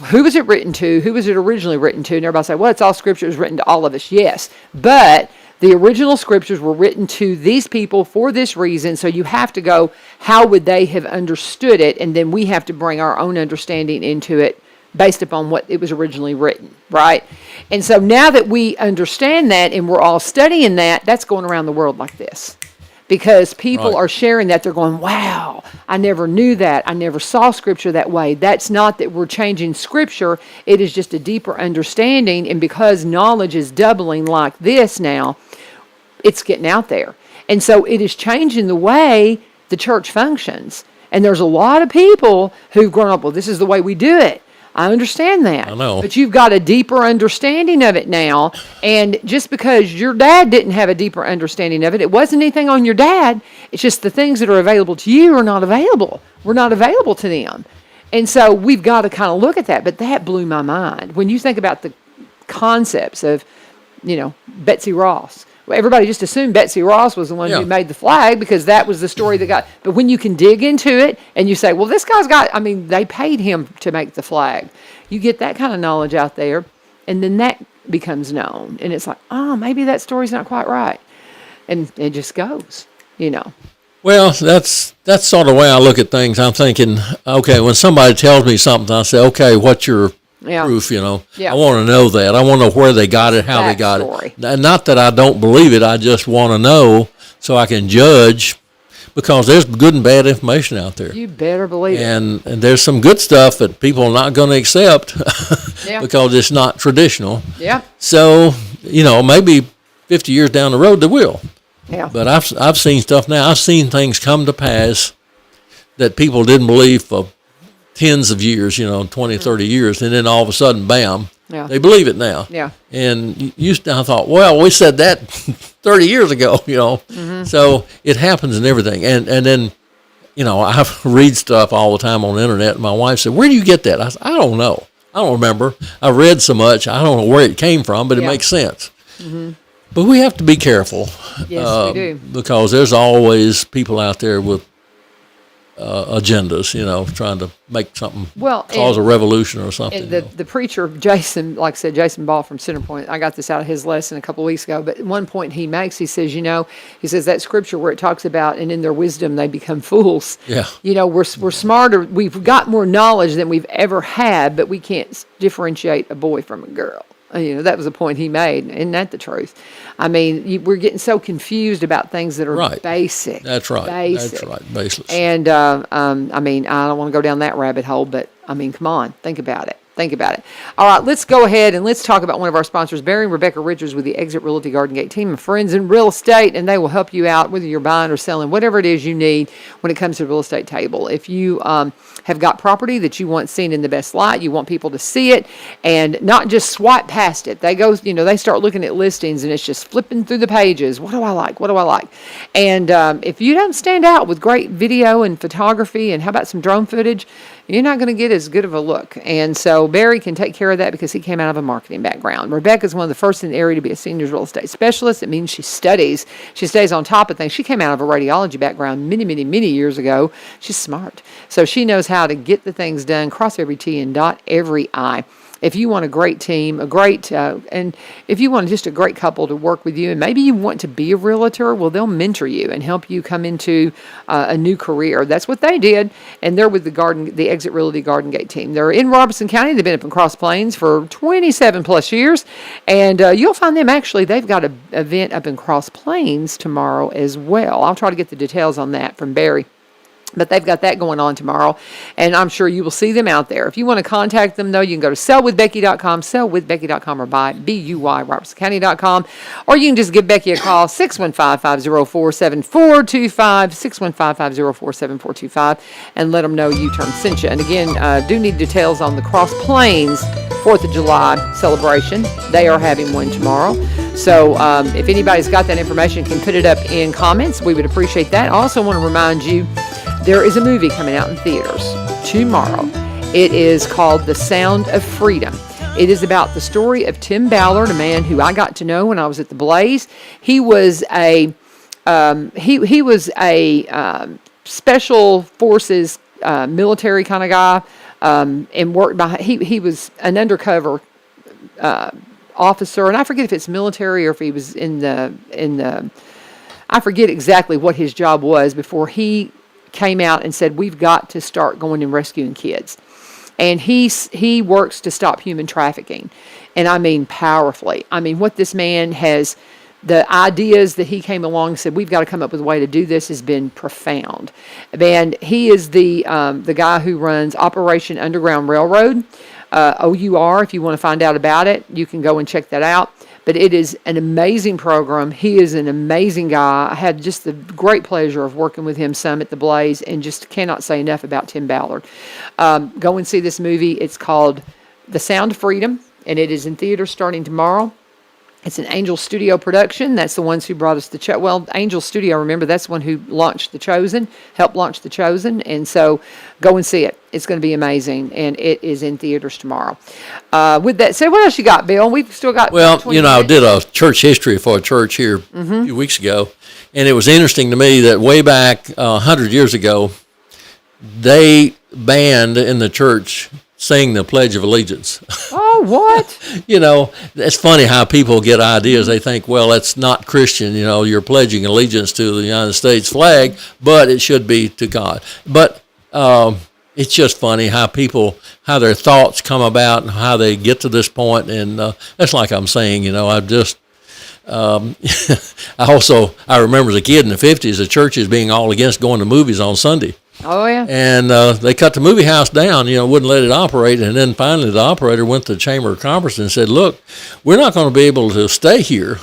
who was it written to? Who was it originally written to? And everybody say, well, it's all Scripture. It was written to all of us. Yes, but the original Scriptures were written to these people for this reason. So you have to go, how would they have understood it? And then we have to bring our own understanding into it based upon what it was originally written, right? And so now that we understand that, and we're all studying that, that's going around the world like this. Because people Right. are sharing that. They're going, wow, I never knew that. I never saw Scripture that way. That's not that we're changing Scripture. It is just a deeper understanding. And because knowledge is doubling like this now, it's getting out there. And so it is changing the way the church functions. And there's a lot of people who've grown up, well, this is the way we do it. I understand that. I know. But you've got a deeper understanding of it now. And just because your dad didn't have a deeper understanding of it, it wasn't anything on your dad. It's just the things that are available to you are not available. We're not available to them. And so we've got to kind of look at that. But that blew my mind. When you think about the concepts of, Betsy Ross. Well, everybody just assumed Betsy Ross was the one Yeah. who made the flag because that was the story that got. But when you can dig into it and you say, well, this guy's they paid him to make the flag. You get that kind of knowledge out there, and then that becomes known. And it's like, oh, maybe that story's not quite right. And it just goes, Well, that's sort of the way I look at things. I'm thinking, okay, when somebody tells me something, I say, okay, what's your Yeah. proof? Yeah. I want to know that. I want to know where they got it, how they got Backstory. it. And not that I don't believe it. I just want to know so I can judge, because there's good and bad information out there. You better believe it. And there's some good stuff that people are not going to accept Yeah. because it's not traditional. Yeah. So, maybe 50 years down the road they will. Yeah. But I've seen stuff now. I've seen things come to pass that people didn't believe for tens of years, 20, 30 years, and then all of a sudden, bam, Yeah. they believe it now. Yeah. And I thought, well, we said that 30 years ago, Mm-hmm. So it happens in everything. And then, I read stuff all the time on the internet, and my wife said, where do you get that? I said, I don't know. I don't remember. I read so much, I don't know where it came from, but it Yeah. makes sense. But we have to be careful. Yes, we do. Because there's always people out there with agendas, trying to make something, cause a revolution or something. And the preacher, Jason, like I said, Jason Ball from Centerpoint, I got this out of his lesson a couple of weeks ago, but at one point he makes, he says, he says that scripture where it talks about, and in their wisdom they become fools. Yeah. We're smarter, we've got more knowledge than we've ever had, but we can't differentiate a boy from a girl. That was a point he made. Isn't that the truth? I mean, we're getting so confused about things that are right. basic. That's right. Basic. That's right. Baseless. And, I mean, I don't want to go down that rabbit hole, but, I mean, come on. Think about it. Think about it. All right, let's go ahead and let's talk about one of our sponsors, Barry and Rebecca Richards with the Exit Realty Garden Gate team of friends in real estate, and they will help you out whether you're buying or selling, whatever it is you need when it comes to the real estate table. If you have got property that you want seen in the best light, you want people to see it and not just swipe past it. They go, they start looking at listings and it's just flipping through the pages. What do I like? What do I like? And if you don't stand out with great video and photography and how about some drone footage, you're not going to get as good of a look. And so Barry can take care of that because he came out of a marketing background. Rebecca's one of the first in the area to be a seniors real estate specialist. It means she studies. She stays on top of things. She came out of a radiology background many, many, many years ago. She's smart. So she knows how to get the things done, cross every T and dot every I. If you want a great team, and if you want just a great couple to work with you, and maybe you want to be a realtor, well, they'll mentor you and help you come into a new career. That's what they did, and they're with the Exit Realty Garden Gate team. They're in Robertson County. They've been up in Cross Plains for 27 plus years, and you'll find them actually. They've got an event up in Cross Plains tomorrow as well. I'll try to get the details on that from Barry. But they've got that going on tomorrow, and I'm sure you will see them out there. If you want to contact them, though, you can go to sellwithbecky.com, sellwithbecky.com, or BUY, robertsoncounty.com, or you can just give Becky a call, 615-504-7425, 615-504-7425, and let them know U-Turn sent you. And again, do need details on the Cross Plains 4th of July celebration. They are having one tomorrow. So if anybody's got that information, can put it up in comments. We would appreciate that. I also want to remind you, there is a movie coming out in theaters tomorrow. It is called The Sound of Freedom. It is about the story of Tim Ballard, a man who I got to know when I was at the Blaze. He was a special forces military kind of guy, and worked by. He was an undercover officer, and I forget if it's military or if he was in the. I forget exactly what his job was before he came out and said, we've got to start going and rescuing kids. And he works to stop human trafficking. And I mean powerfully. I mean, what this man has, the ideas that he came along and said, we've got to come up with a way to do this, has been profound. And he is the guy who runs Operation Underground Railroad, OUR. If you want to find out about it, you can go and check that out. But it is an amazing program. He is an amazing guy. I had just the great pleasure of working with him some at the Blaze, and just cannot say enough about Tim Ballard. Go and see this movie. It's called The Sound of Freedom, and it is in theaters starting tomorrow. It's an Angel Studio production. That's the ones who brought us Angel Studio, remember, that's the one who launched The Chosen, helped launch The Chosen. And so go and see it. It's going to be amazing. And it is in theaters tomorrow. With that said, what else you got, Bill? We've still got I did a church history for a church here a few weeks ago. And it was interesting to me that way back 100 years ago, they banned in the church sing the Pledge of Allegiance. Oh, what? It's funny how people get ideas. They think, well, that's not Christian. You're pledging allegiance to the United States flag, but it should be to God. But it's just funny how their thoughts come about and how they get to this point. And that's like I'm saying, I remember as a kid in the 50s, the churches being all against going to movies on Sunday. Oh, yeah. And they cut the movie house down, wouldn't let it operate. And then finally the operator went to the Chamber of Commerce and said, look, we're not going to be able to stay here,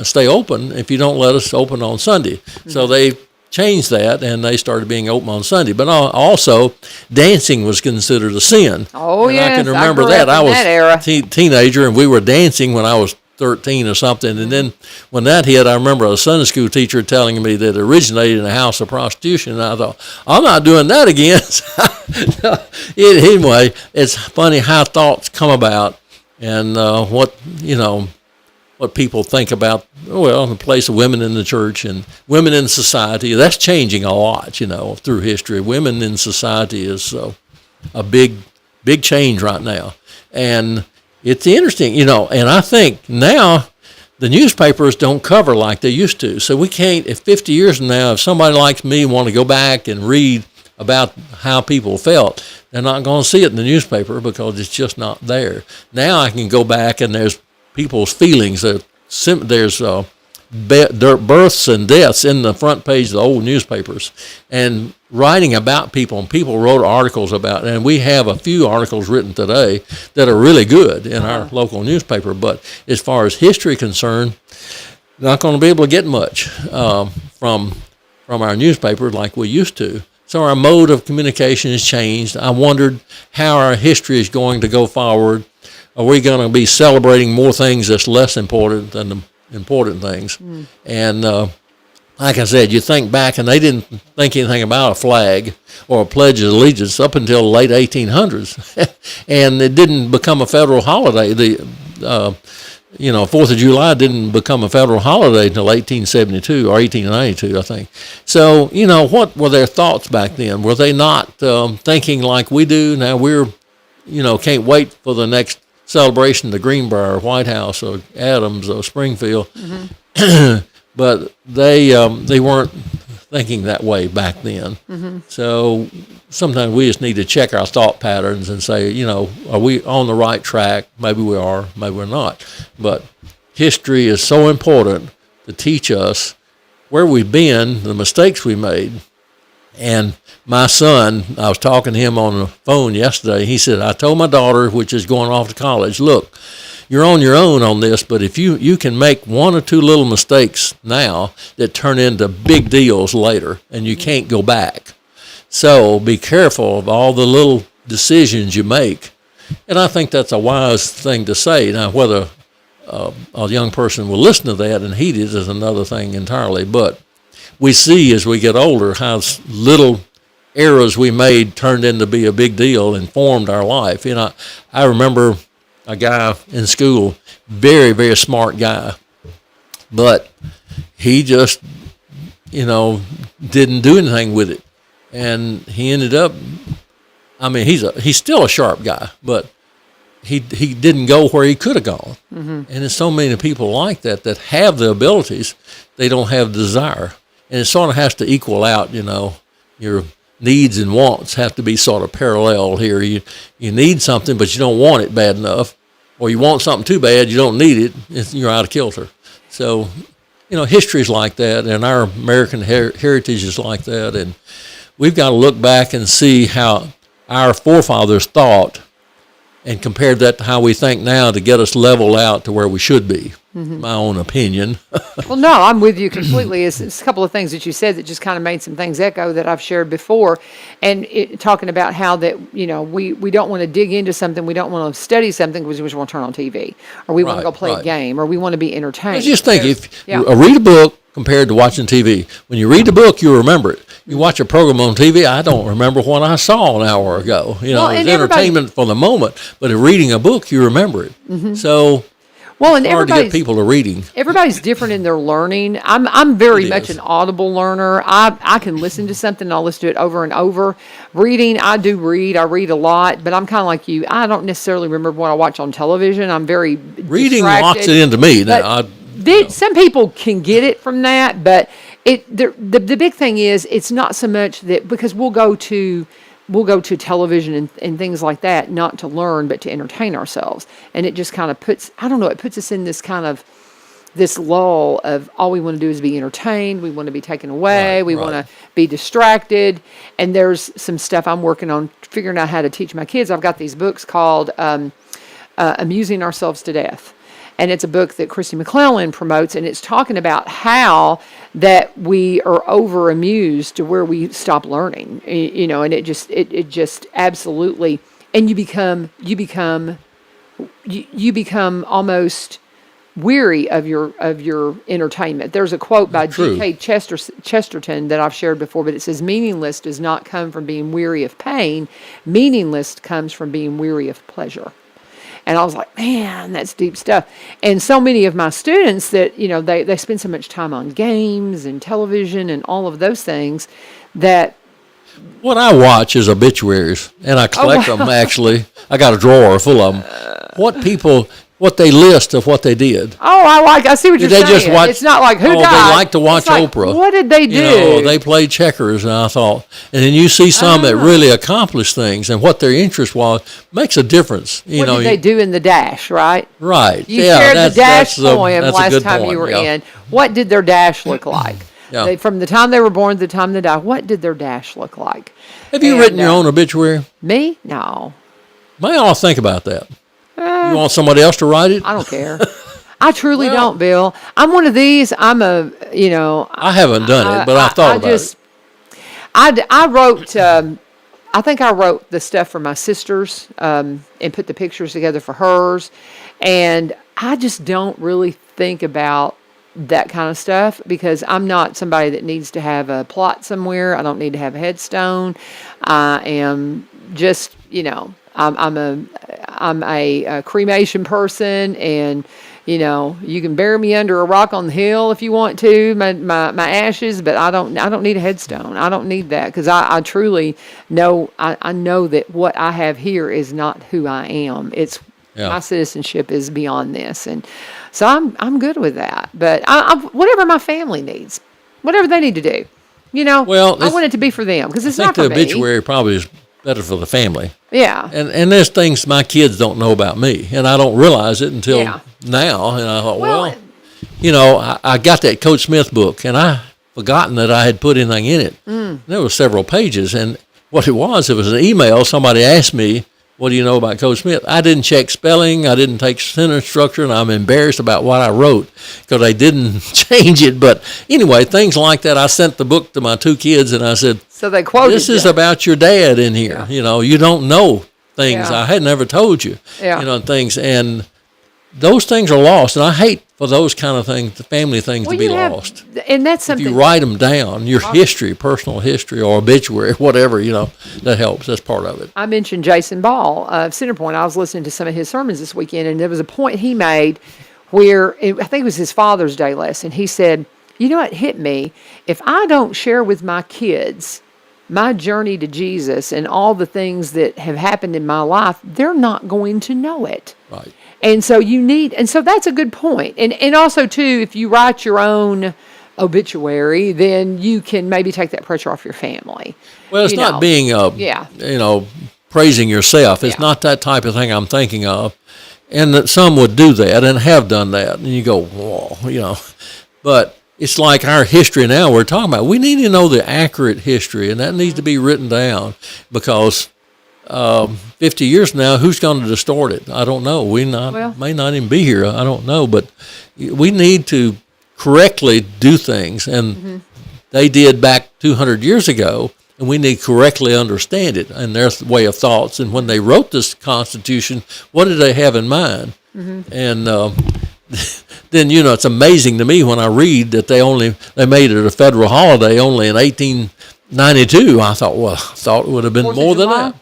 stay open if you don't let us open on Sunday. Mm-hmm. So they changed that, and they started being open on Sunday. But also, dancing was considered a sin. Oh, yeah. yes. I can remember that. I was a teenager, and we were dancing when I was 13 or something. And then when that hit, I remember a Sunday school teacher telling me that it originated in a house of prostitution. And I thought, I'm not doing that again. Anyway, it's funny how thoughts come about and what people think about, well, the place of women in the church and women in society. That's changing a lot, through history. Women in society is a big change right now. And it's interesting, and I think now the newspapers don't cover like they used to. So we can't, if 50 years from now, if somebody like me want to go back and read about how people felt, they're not going to see it in the newspaper because it's just not there. Now I can go back and there's people's feelings. There's births and deaths in the front page of the old newspapers and writing about people. And people wrote articles about it. And we have a few articles written today that are really good in our local newspaper. But as far as history concerned, not going to be able to get much from our newspaper like we used to. So our mode of communication has changed. I wondered how our history is going to go forward. Are we going to be celebrating more things that's less important than the important things? And like I said, you think back, and they didn't think anything about a flag or a Pledge of Allegiance up until the late 1800s. And it didn't become a federal holiday. The 4th of July didn't become a federal holiday until 1872 or 1892, I think. So, what were their thoughts back then? Were they not thinking like we do? Now we're, can't wait for the next celebration to Greenbrier, White House, or Adams, or Springfield. But they weren't thinking that way back then. So sometimes we just need to check our thought patterns and say, are we on the right track? Maybe we are, maybe we're not. But history is so important to teach us where we've been, the mistakes we made. And my son, I was talking to him on the phone yesterday. He said, I told my daughter, which is going off to college, look, you're on your own on this, but if you can make one or two little mistakes now that turn into big deals later, and you can't go back. So be careful of all the little decisions you make. And I think that's a wise thing to say. Now, whether a young person will listen to that and heed it is another thing entirely. But we see as we get older how little errors we made turned into be a big deal and formed our life. I remember a guy in school, very, very smart guy, but he just, didn't do anything with it. And he ended up, he's still a sharp guy, but he didn't go where he could have gone. And there's so many people like that have the abilities, they don't have the desire. And it sort of has to equal out, your needs and wants have to be sort of parallel here. You need something, but you don't want it bad enough. Or you want something too bad, you don't need it, you're out of kilter. So, history is like that, and our American heritage is like that. And we've got to look back and see how our forefathers thought and compare that to how we think now to get us leveled out to where we should be. My own opinion. Well, no, I'm with you completely. It's a couple of things that you said that just kind of made some things echo that I've shared before. And talking about how that, we don't want to dig into something, we don't want to study something because we just want to turn on TV, or we want to go play a game, or we want to be entertained. Just think, if you read a book compared to watching TV, when you read the book, you remember it. You watch a program on TV, I don't remember what I saw an hour ago. It was entertainment for the moment, but in reading a book, you remember it. So and hard to get people to reading. Everybody's different in their learning. I'm very much an audible learner. I can listen to something and I'll listen to it over and over. Reading, I do read. I read a lot, but I'm kind of like you. I don't necessarily remember what I watch on television. I'm very reading distracted. locks it into me. Now, some people can get it from that, but the big thing is it's not so much that, because we'll go to television and things like that, not to learn, but to entertain ourselves. And it just kind of puts us in this kind of, this lull of all we want to do is be entertained. We want to be taken away. We want to be distracted. And there's some stuff I'm working on figuring out how to teach my kids. I've got these books called Amusing Ourselves to Death. And it's a book that Christy McClellan promotes, and it's talking about how that we are over amused to where we stop learning, and it just absolutely, and you become almost weary of your entertainment. There's a quote by G.K. Chesterton that I've shared before, but it says, meaningless does not come from being weary of pain. Meaningless comes from being weary of pleasure. And I was like, man, that's deep stuff. And so many of my students that, they spend so much time on games and television and all of those things that, What I watch is obituaries, and I collect them, actually. I got a drawer full of them. What they list of what they did. I see what you're They saying. just watch. It's not like who died. They like to watch It's like, Oprah. what did they do? They played checkers, and I thought, and then you see some that really accomplished things, and what their interest was makes a difference. What did they do in the Dash, right? Right. You shared the Dash that's poem that's a last good time point, you were yeah. in. What did their Dash look like? Yeah. From the time they were born to the time they died, what did their Dash look like? Have you written your own obituary? Me? No. May I think about that? You want somebody else to write it? I don't care. I truly don't, Bill. I'm one of these. I haven't done it, but I thought about it. I wrote, I think I wrote the stuff for my sisters and put the pictures together for hers. And I just don't really think about that kind of stuff because I'm not somebody that needs to have a plot somewhere. I don't need to have a headstone. I am just, I'm a cremation person, and you can bury me under a rock on the hill if you want to, my ashes, but I don't need a headstone. I don't need that because I truly know I know that what I have here is not who I am. It's my citizenship is beyond this, and so I'm good with that. But whatever my family needs, whatever they need to do, Well, I want it to be for them because it's I not think for the me. obituary probably is better for the family. Yeah. And there's things my kids don't know about me, and I don't realize it until Yeah. now. And I thought, Well, I got that Coach Smith book, and I forgotten that I had put anything in it. There were several pages, and what it was an email. Somebody asked me, what do you know about Coach Smith? I didn't check spelling. I didn't take sentence structure, and I'm embarrassed about what I wrote because I didn't change it. But anyway, things like that. I sent the book to my two kids, and I said, so they quoted this is you. about your dad in here. Yeah. You don't know things. Yeah. I had never told you, Yeah. things. And those things are lost. And I hate for those kind of things, the family things, to be lost. And that's If something. you write them down, your history, personal history, or obituary, whatever, that helps. That's part of it. I mentioned Jason Ball of Centerpoint. I was listening to some of his sermons this weekend, and there was a point he made where I think it was his Father's Day lesson. He said, it hit me. If I don't share with my kids my journey to Jesus and all the things that have happened in my life, they're not going to know it. Right. And so so that's a good point. And also too, if you write your own obituary, then you can maybe take that pressure off your family. Well, it's not being, praising yourself. It's not that type of thing I'm thinking of. And that some would do that and have done that. And you go, whoa, But it's like our history now we're talking about. We need to know the accurate history, and that needs to be written down because 50 years from now, who's going to distort it? I don't know. We may not even be here. I don't know. But we need to correctly do things, and they did back 200 years ago, and we need to correctly understand it and their way of thoughts. And when they wrote this Constitution, what did they have in mind? And then, it's amazing to me when I read that they made it a federal holiday only in 1892. I thought it would have been 4th of more than July? that.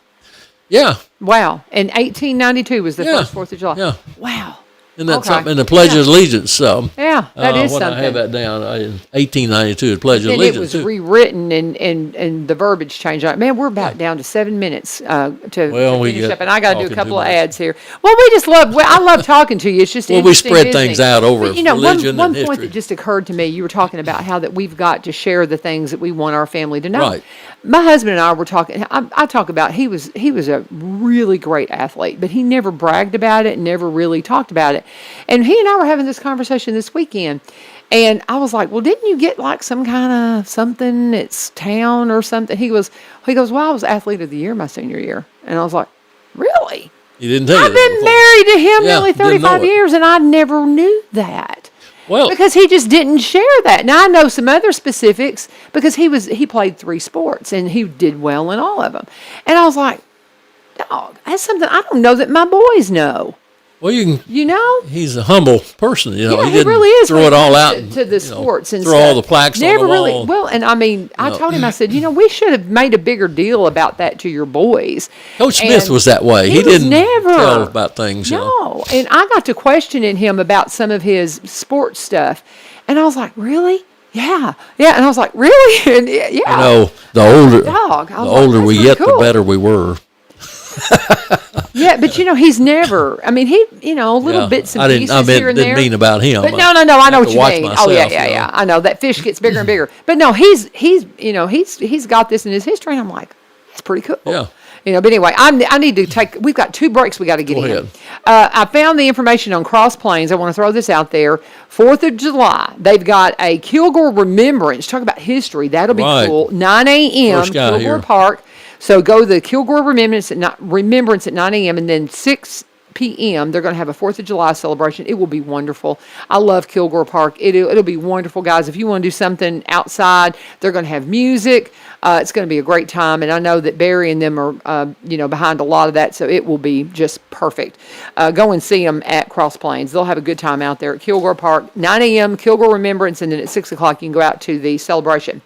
Yeah. Wow. And 1892 was the first 4th of July. Yeah. Wow. Isn't that Okay. something? And the Pledge of Allegiance. So, Yeah, that is when something. I have that down, in 1892, the Pledge of And Allegiance. it was too. rewritten and the verbiage changed. Man, we're about down to 7 minutes to we finish get up, and I got to do a talking couple too of much. ads here. Well, I love talking to you. It's just Well, we interesting spread visiting. things out over But, religion one and point history. that just occurred to me, you were talking about how that we've got to share the things that we want our family to know. Right. My husband and I were talking. I talk about he was a really great athlete, but he never bragged about it, never really talked about it. And he and I were having this conversation this weekend, and I was like, "Well, didn't you get like some kind of something at town or something?" He goes, "Well, I was athlete of the year my senior year," and I was like, "Really? You didn't tell you I've that been before. married to him Yeah, nearly didn't know 35 it. years, and I never knew that." Well, Because he just didn't share that. Now I know some other specifics because he played 3 sports and he did well in all of them. And I was like, dog, that's something I don't know that my boys know. Well, you can. You know? He's a humble person, you know. Yeah, he he didn't really is. throw when it all out to the sports and throw stuff. all the plaques on Never the really. wall. Well, and I mean, I told him, I said, we should have made a bigger deal about that to your boys. Coach Smith And was that way. He was didn't never tell about things. You know. No, and I got to questioning him about some of his sports stuff, and I was like, really? Yeah, yeah, and I was like, really? And yeah. You know, the older Dog. I the was like, older that's we pretty get, cool. the better we were. Yeah, but he's never. I mean, he, little Yeah. bits and I pieces here and didn't there. mean about him. But no, I know have what to you watch mean. myself, Oh yeah, you know. yeah. I know that fish gets bigger and bigger. But no, he's got this in his history, and I'm like, that's pretty cool. Yeah. But anyway, I need to take. We've got 2 breaks we got to get Go in. ahead. I found the information on Cross Plains. I want to throw this out there. 4th of July, they've got a Kilgore Remembrance. Talk about history. That'll be Right. cool. 9 a.m. First guy Kilgore here. Park. So go to the Kilgore Remembrance at 9 a.m. and then 6 p.m. They're going to have a 4th of July celebration. It will be wonderful. I love Kilgore Park. It'll be wonderful, guys. If you want to do something outside, they're going to have music. It's going to be a great time, and I know that Barry and them are, behind a lot of that, so it will be just perfect. Go and see them at Cross Plains. They'll have a good time out there at Kilgore Park. 9 a.m. Kilgore Remembrance, and then at 6 o'clock you can go out to the celebration.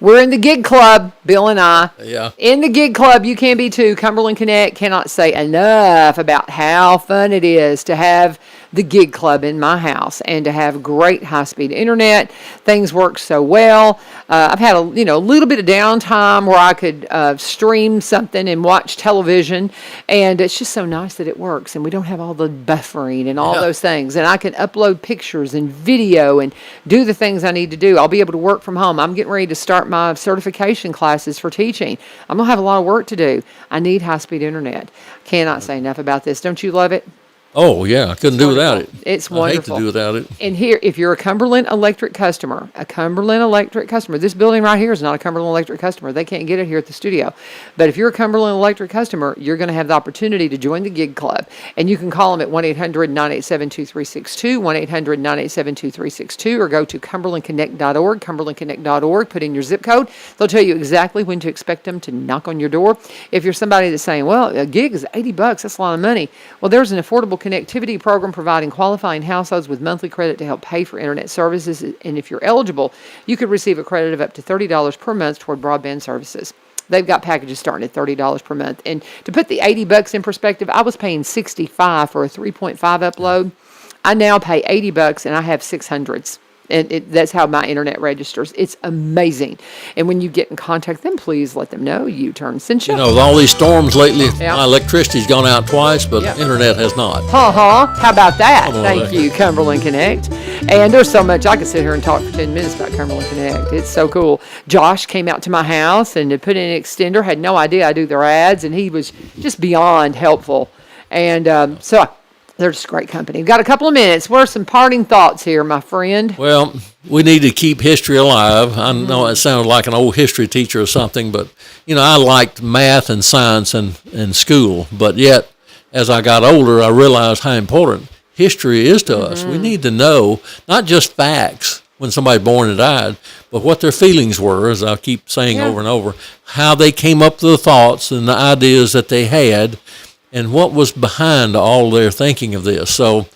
We're in the gig club, Bill and I. Yeah. In the gig club, you can be too. Cumberland Connect cannot say enough about how fun it is to have the gig club in my house and to have great high-speed internet. Things work so well. I've had a little bit of downtime where I could stream something and watch television, and it's just so nice that it works, and we don't have all the buffering and all those things. And I can upload pictures and video and do the things I need to do. I'll be able to work from home. I'm getting ready to start my certification classes for teaching. I'm going to have a lot of work to do. I need high-speed internet. Cannot say enough about this. Don't you love it? Oh yeah, I couldn't do without it. It's I wonderful. hate to do without it. And here, if you're a Cumberland Electric customer, this building right here is not a Cumberland Electric customer. They can't get it here at the studio. But if you're a Cumberland Electric customer, you're going to have the opportunity to join the gig club. And you can call them at 1-800-987-2362, 1-800-987-2362, or go to cumberlandconnect.org, cumberlandconnect.org, put in your zip code. They'll tell you exactly when to expect them to knock on your door. If you're somebody that's saying, well, a gig is $80, that's a lot of money. Well, there's an affordable connectivity program providing qualifying households with monthly credit to help pay for internet services. And if you're eligible, you could receive a credit of up to $30 per month toward broadband services. They've got packages starting at $30 per month. And to put the $80 in perspective, I was paying $65 for a 3.5 upload. I now pay $80 and I have 600s. And that's how my internet registers. It's amazing. And when you get in contact with them, please let them know U-Turn sent you. You know, with all these storms lately, Yeah. my electricity's gone out twice, but Yeah. internet has not. How about that? Come on, Thank there. you, Cumberland Connect. And there's so much I could sit here and talk for 10 minutes about Cumberland Connect. It's so cool. Josh came out to my house and to put in an extender. Had no idea I do their ads, and he was just beyond helpful. And so they're just great company. Got a couple of minutes. What are some parting thoughts here, my friend? Well, we need to keep history alive. I know it sounds like an old history teacher or something, but, I liked math and science in school. But yet, as I got older, I realized how important history is to us. We need to know not just facts when somebody's born and died, but what their feelings were, as I keep saying over and over, how they came up with the thoughts and the ideas that they had, and what was behind all their thinking of this. So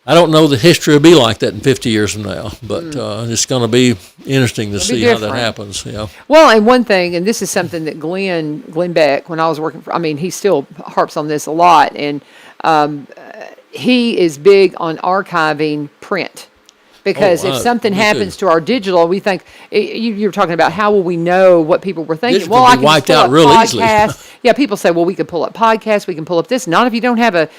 I don't know that history will be like that in 50 years from now, but it's going to be interesting to see how that different. happens. Yeah. Well, and one thing, and this is something that Glenn Beck, when I was working for, he still harps on this a lot, and he is big on archiving print. Because if something me happens too. to our digital, we think you're talking about how will we know what people were thinking? Digital Well, can I be can wiped pull out up real easily. podcasts. Yeah, people say, well, we could pull up podcasts, we can pull up this. Not if you don't have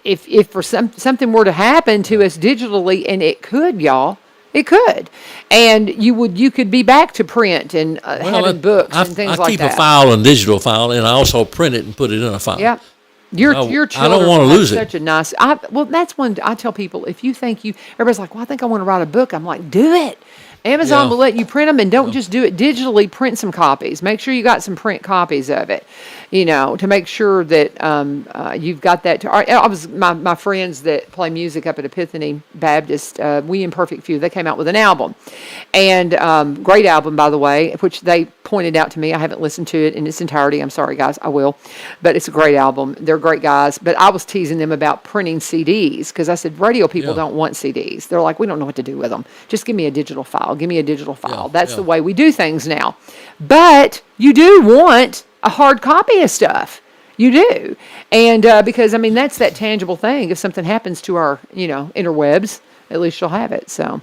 if for something were to happen to us digitally, and it could, y'all. It could, and you could be back to print and having books and things I like keep that. a file in digital file, and I also print it and put it in a file. Yeah. Your I children don't wanna have lose it. such a nice. Well, that's one I tell people. If you think everybody's like, well, I think I want to write a book. I'm like, do it, Amazon Yeah. will let you print them, and don't just do it digitally. Print some copies. Make sure you got some print copies of it, to make sure that you've got that. I was my friends that play music up at Epiphany Baptist, We Imperfect Few, they came out with an album, and great album, by the way, which they pointed out to me. I haven't listened to it in its entirety. I'm sorry, guys. I will, but it's a great album. They're great guys. But I was teasing them about printing CDs because I said radio people don't want CDs. They're like, we don't know what to do with them. Just give me a digital file. Give me a digital file. That's the way we do things now. But you do want a hard copy of stuff. You do. And because, that's that tangible thing. If something happens to our, interwebs, at least you'll have it. So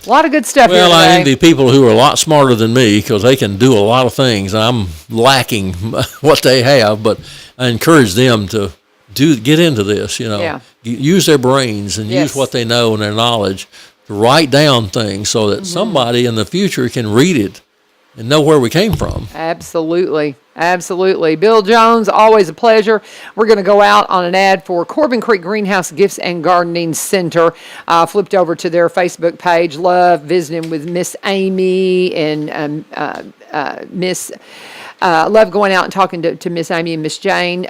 a lot of good stuff Well, here today. I envy people who are a lot smarter than me because they can do a lot of things. I'm lacking what they have, but I encourage them to get into this, Use their brains and use what they know and their knowledge to write down things so that somebody in the future can read it and know where we came from. Absolutely. Absolutely. Bill Jones, always a pleasure. We're going to go out on an ad for Corbin Creek Greenhouse Gifts and Gardening Center. Flipped over to their Facebook page. Love visiting with Miss Amy and love going out and talking to Miss Amy and Miss Jane.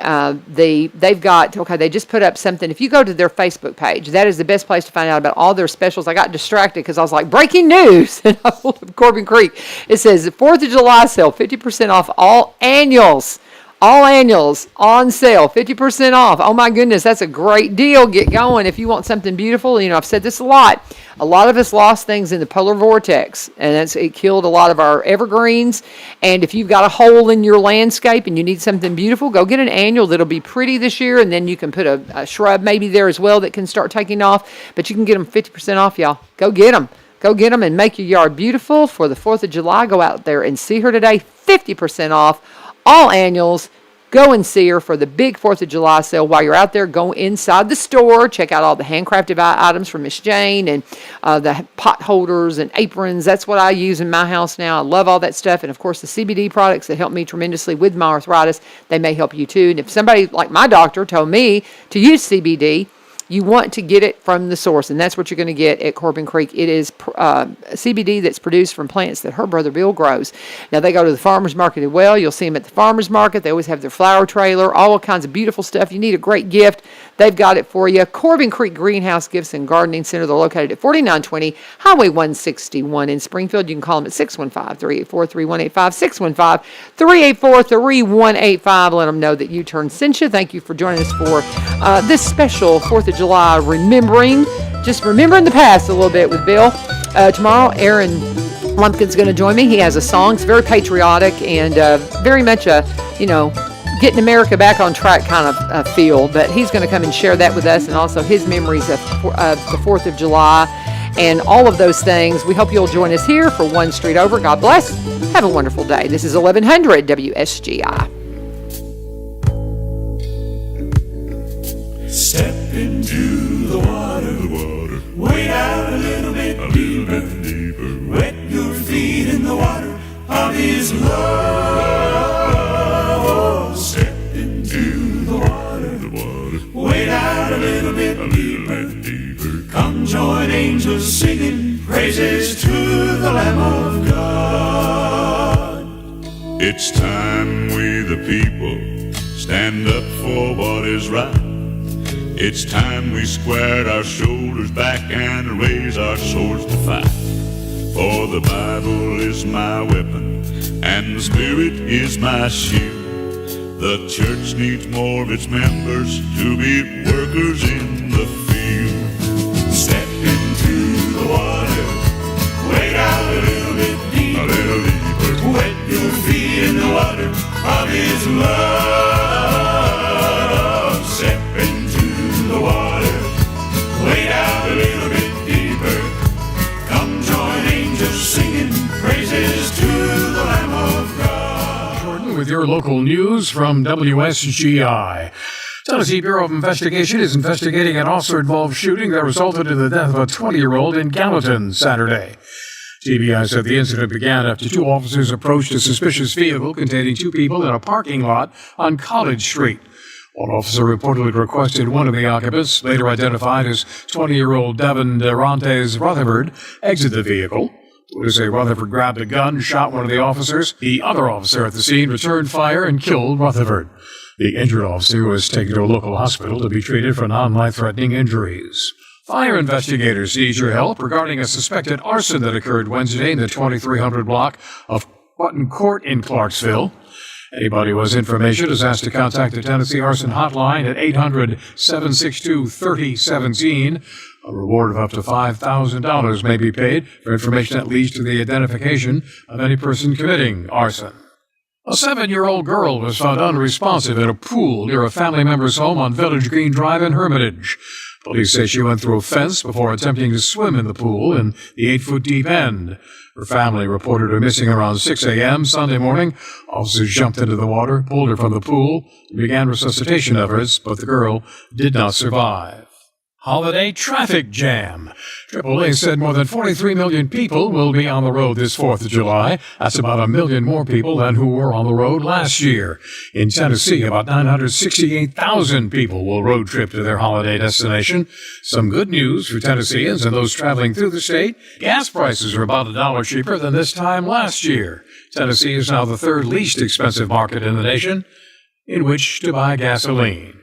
They've got, they just put up something. If you go to their Facebook page, that is the best place to find out about all their specials. I got distracted because I was like, breaking news. And I pulled up Corbin Creek. It says the 4th of July sale, 50% off all annuals. All annuals on sale, 50% off. Oh my goodness, that's a great deal. Get going if you want something beautiful. I've said this a lot. A lot of us lost things in the polar vortex, and it killed a lot of our evergreens. And if you've got a hole in your landscape and you need something beautiful, go get an annual that'll be pretty this year, and then you can put a shrub maybe there as well that can start taking off. But you can get them 50% off, y'all. Go get them. Go get them and make your yard beautiful for the 4th of July. Go out there and see her today, 50% off. All annuals. Go and see her for the big 4th of July sale. While you're out there, go inside the store. Check out all the handcrafted items from Miss Jane and the pot holders and aprons. That's what I use in my house now. I love all that stuff. And, of course, the CBD products that help me tremendously with my arthritis, they may help you too. And if somebody like my doctor told me to use CBD, you want to get it from the source, and that's what you're going to get at Corbin Creek. It is CBD that's produced from plants that her brother Bill grows. Now, they go to the farmer's market as well. You'll see them at the farmer's market. They always have their flower trailer, all kinds of beautiful stuff. You need a great gift, they've got it for you. Corbin Creek Greenhouse Gifts and Gardening Center. They're located at 4920 Highway 161 in Springfield. You can call them at 615-384-3185, 615-384-3185. Let them know that U-Turn sent you. Thank you for joining us for this special 4th of July remembering the past a little bit with Bill. Tomorrow, Aaron Lumpkin's going to join me. He has a song. It's very patriotic and very much a, getting America back on track kind of feel. But he's going to come and share that with us and also his memories of the 4th of July and all of those things. We hope you'll join us here for One Street Over. God bless. Have a wonderful day. This is 1100 WSGI. Step into the water, wade out a little bit deeper, wet your feet in the water of His love. Step into the water, wade out a little bit deeper, come join angels singing praises to the Lamb of God. It's time we the people stand up for what is right. It's time we squared our shoulders back and raise our swords to fight. For the Bible is my weapon and the Spirit is my shield. The church needs more of its members to be workers in the field. Step into the water, wade out a little bit deeper, wet your feet in the water of His love. Step into the water, wade out a little bit deeper, come join angels singing praises to the Lamb of God. Jordan with your local news from WSGI. Tennessee Bureau of Investigation is investigating an officer-involved shooting that resulted in the death of a 20-year-old in Gallatin Saturday. TBI said the incident began after two officers approached a suspicious vehicle containing two people in a parking lot on College Street. One officer reportedly requested one of the occupants, later identified as 20-year-old Devin Durantes Rutherford, exit the vehicle. Police say Rutherford grabbed a gun, shot one of the officers. The other officer at the scene returned fire and killed Rutherford. The injured officer was taken to a local hospital to be treated for non-life-threatening injuries. Fire investigators need your help regarding a suspected arson that occurred Wednesday in the 2300 block of Button Court in Clarksville. Anybody who has information is asked to contact the Tennessee Arson Hotline at 800-762-3017. A reward of up to $5,000 may be paid for information that leads to the identification of any person committing arson. A 7-year-old girl was found unresponsive in a pool near a family member's home on Village Green Drive in Hermitage. Police say she went through a fence before attempting to swim in the pool in the 8-foot deep end. Her family reported her missing around 6 a.m. Sunday morning. Officers jumped into the water, pulled her from the pool, and began resuscitation efforts, but the girl did not survive. Holiday traffic jam. AAA said more than 43 million people will be on the road this 4th of July. That's about 1 million more people than who were on the road last year. In Tennessee, about 968,000 people will road trip to their holiday destination. Some good news for Tennesseans and those traveling through the state. Gas prices are about $1 cheaper than this time last year. Tennessee is now the third least expensive market in the nation in which to buy gasoline.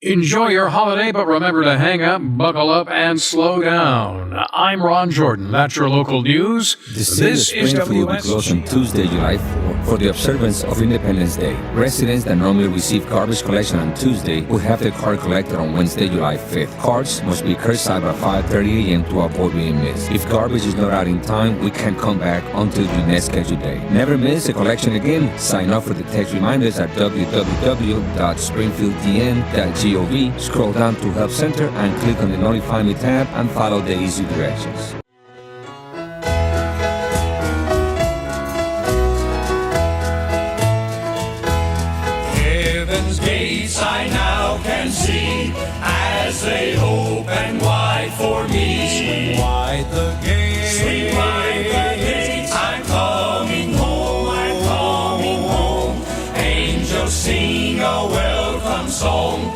Enjoy your holiday, but remember to hang up, buckle up, and slow down. I'm Ron Jordan. That's your local news. The city of Springfield will be closed on Tuesday, July 4th for the observance of Independence Day. Residents that normally receive garbage collection on Tuesday will have their card collected on Wednesday, July 5th. Cards must be curbside by 5:30 a.m. to avoid being missed. If garbage is not out in time, we can't come back until your next scheduled day. Never miss a collection again. Sign up for the text reminders at www.springfieldtn.gov. Scroll down to Help Center and click on the Notify Me tab and follow the easy directions. Heaven's gates I now can see as they open wide for me. Swing wide the gates. Swing wide the gates. I'm coming home. I'm coming home. Angels sing a welcome song.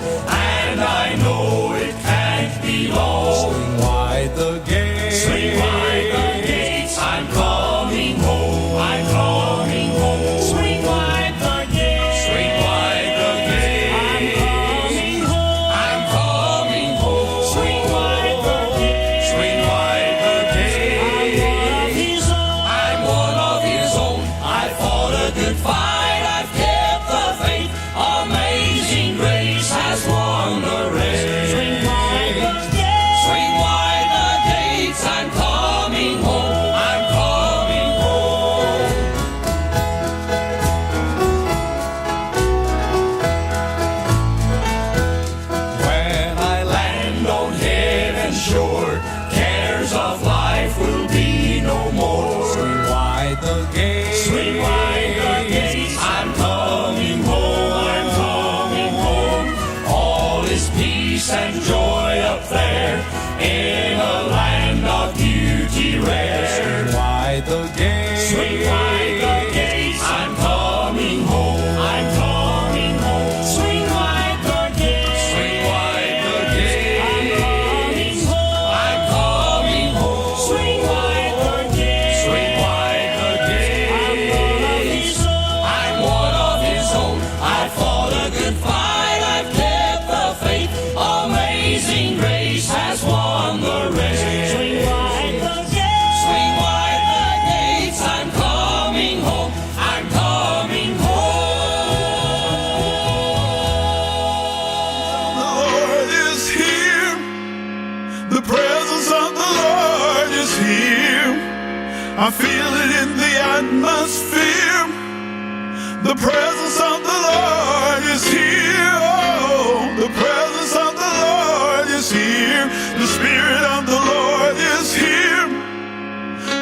I know it can't be long. Swing wide the gates. Swing wide the gates. I'm coming home. I'm coming home. Swing wide the gates. Swing wide the gates. I'm coming home. Swing wide the gates. Swing wide the gates. I'm one of his own. I fought a good fight. I've kept the faith. Amazing grace has won the race. Swing wide the gates. Swing wide the gates. I'm coming home. I'm coming home. When I land on heaven's shore, cares of life will be no more. Swing wide the gates. Swing wide the gates. I'm coming home. I'm coming home. All is peace and joy up there in a land of beauty rare. Swing wide the gates. Swing wide the gates. I'm coming home. I'm coming home. Swing wide the gates. Swing wide the gates. I'm coming home. Swing wide the gates. Swing wide the gates. I'm one of his own. I fought a good fight. I've kept the faith. Amazing grace has won the race. Swing wide the gates. Swing wide the gates. I'm coming home. I'm coming home. The Lord is here. The presence of the Lord is here. I feel it in the atmosphere. The presence of the Lord is here. Oh, the presence of the Lord is here. The Spirit of the Lord is here.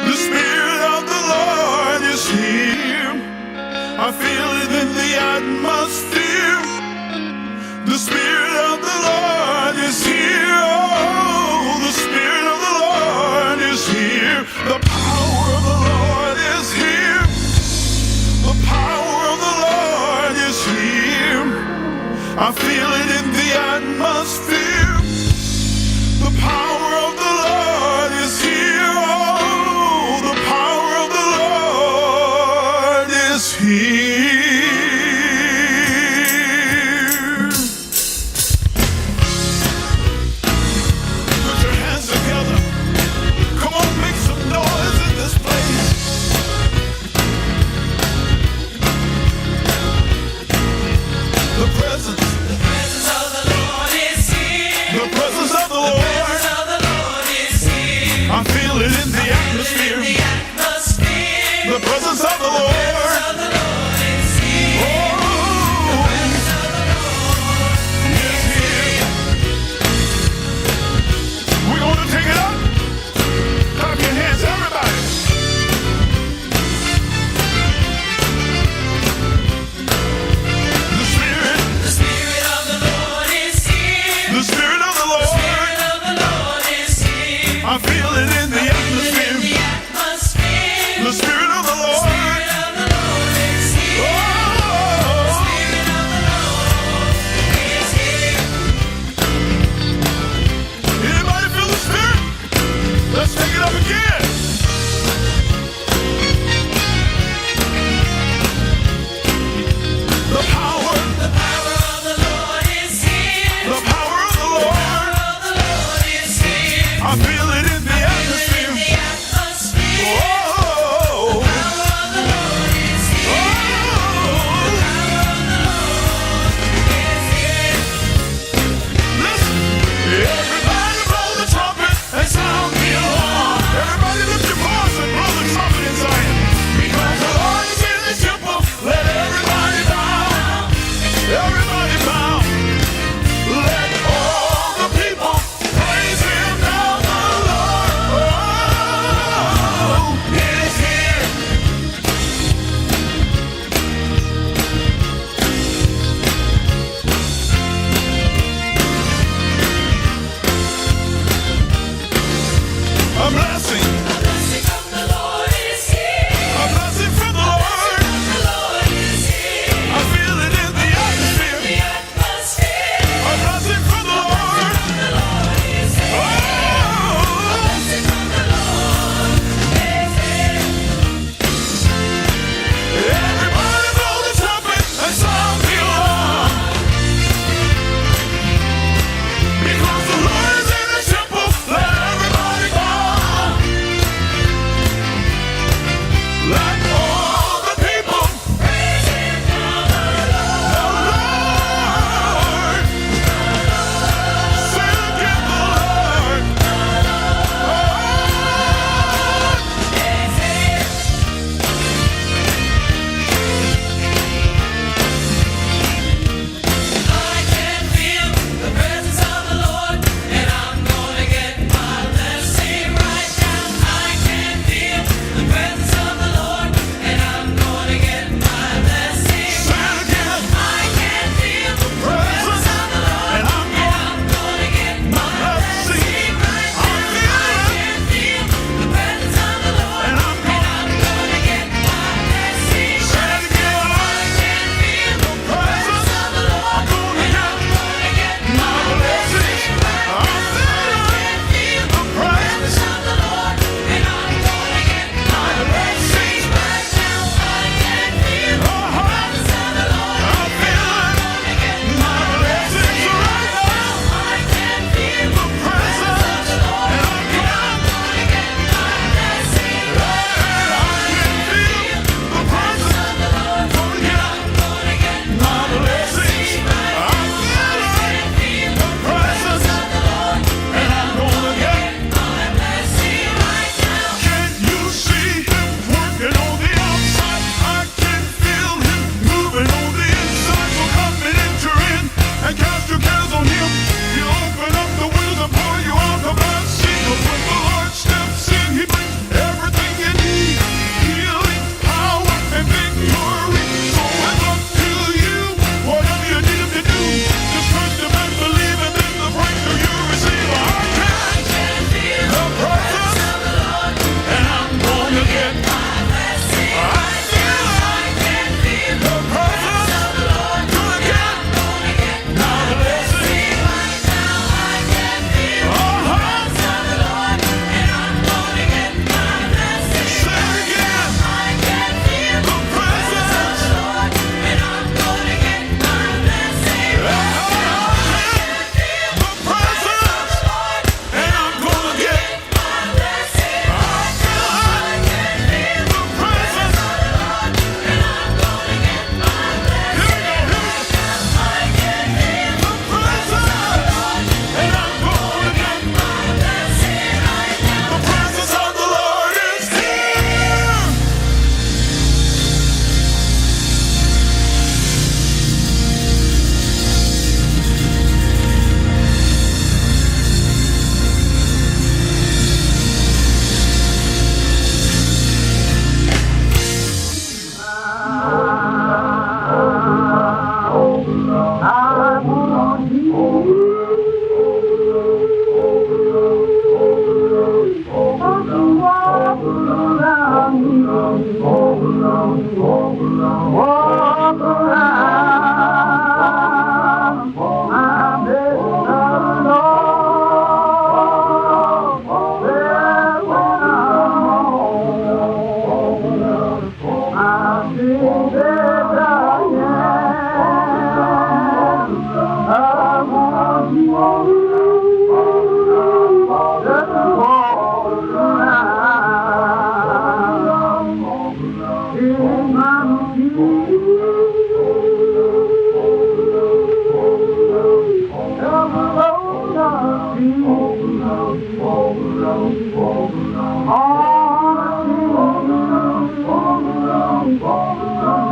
The Spirit of the Lord is here. I feel it in the atmosphere. The Spirit of the Lord is here. Oh, the Spirit of the Lord is here. The power of the Lord is here. The power of the Lord it in the atmosphere. The presence of the Lord. Oh, is here. We're going to take it up. Clap your hands, everybody. The Spirit of the Lord is here. The Spirit of the Lord is here. I feel it in the atmosphere. The Spirit of the Lord. is here. Oh. The Spirit of the Lord is here. Anybody feel the Spirit? Let's take it up again. The power of the Lord is here. The power of the Lord is here. I feel it in the atmosphere.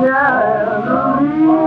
Gathering,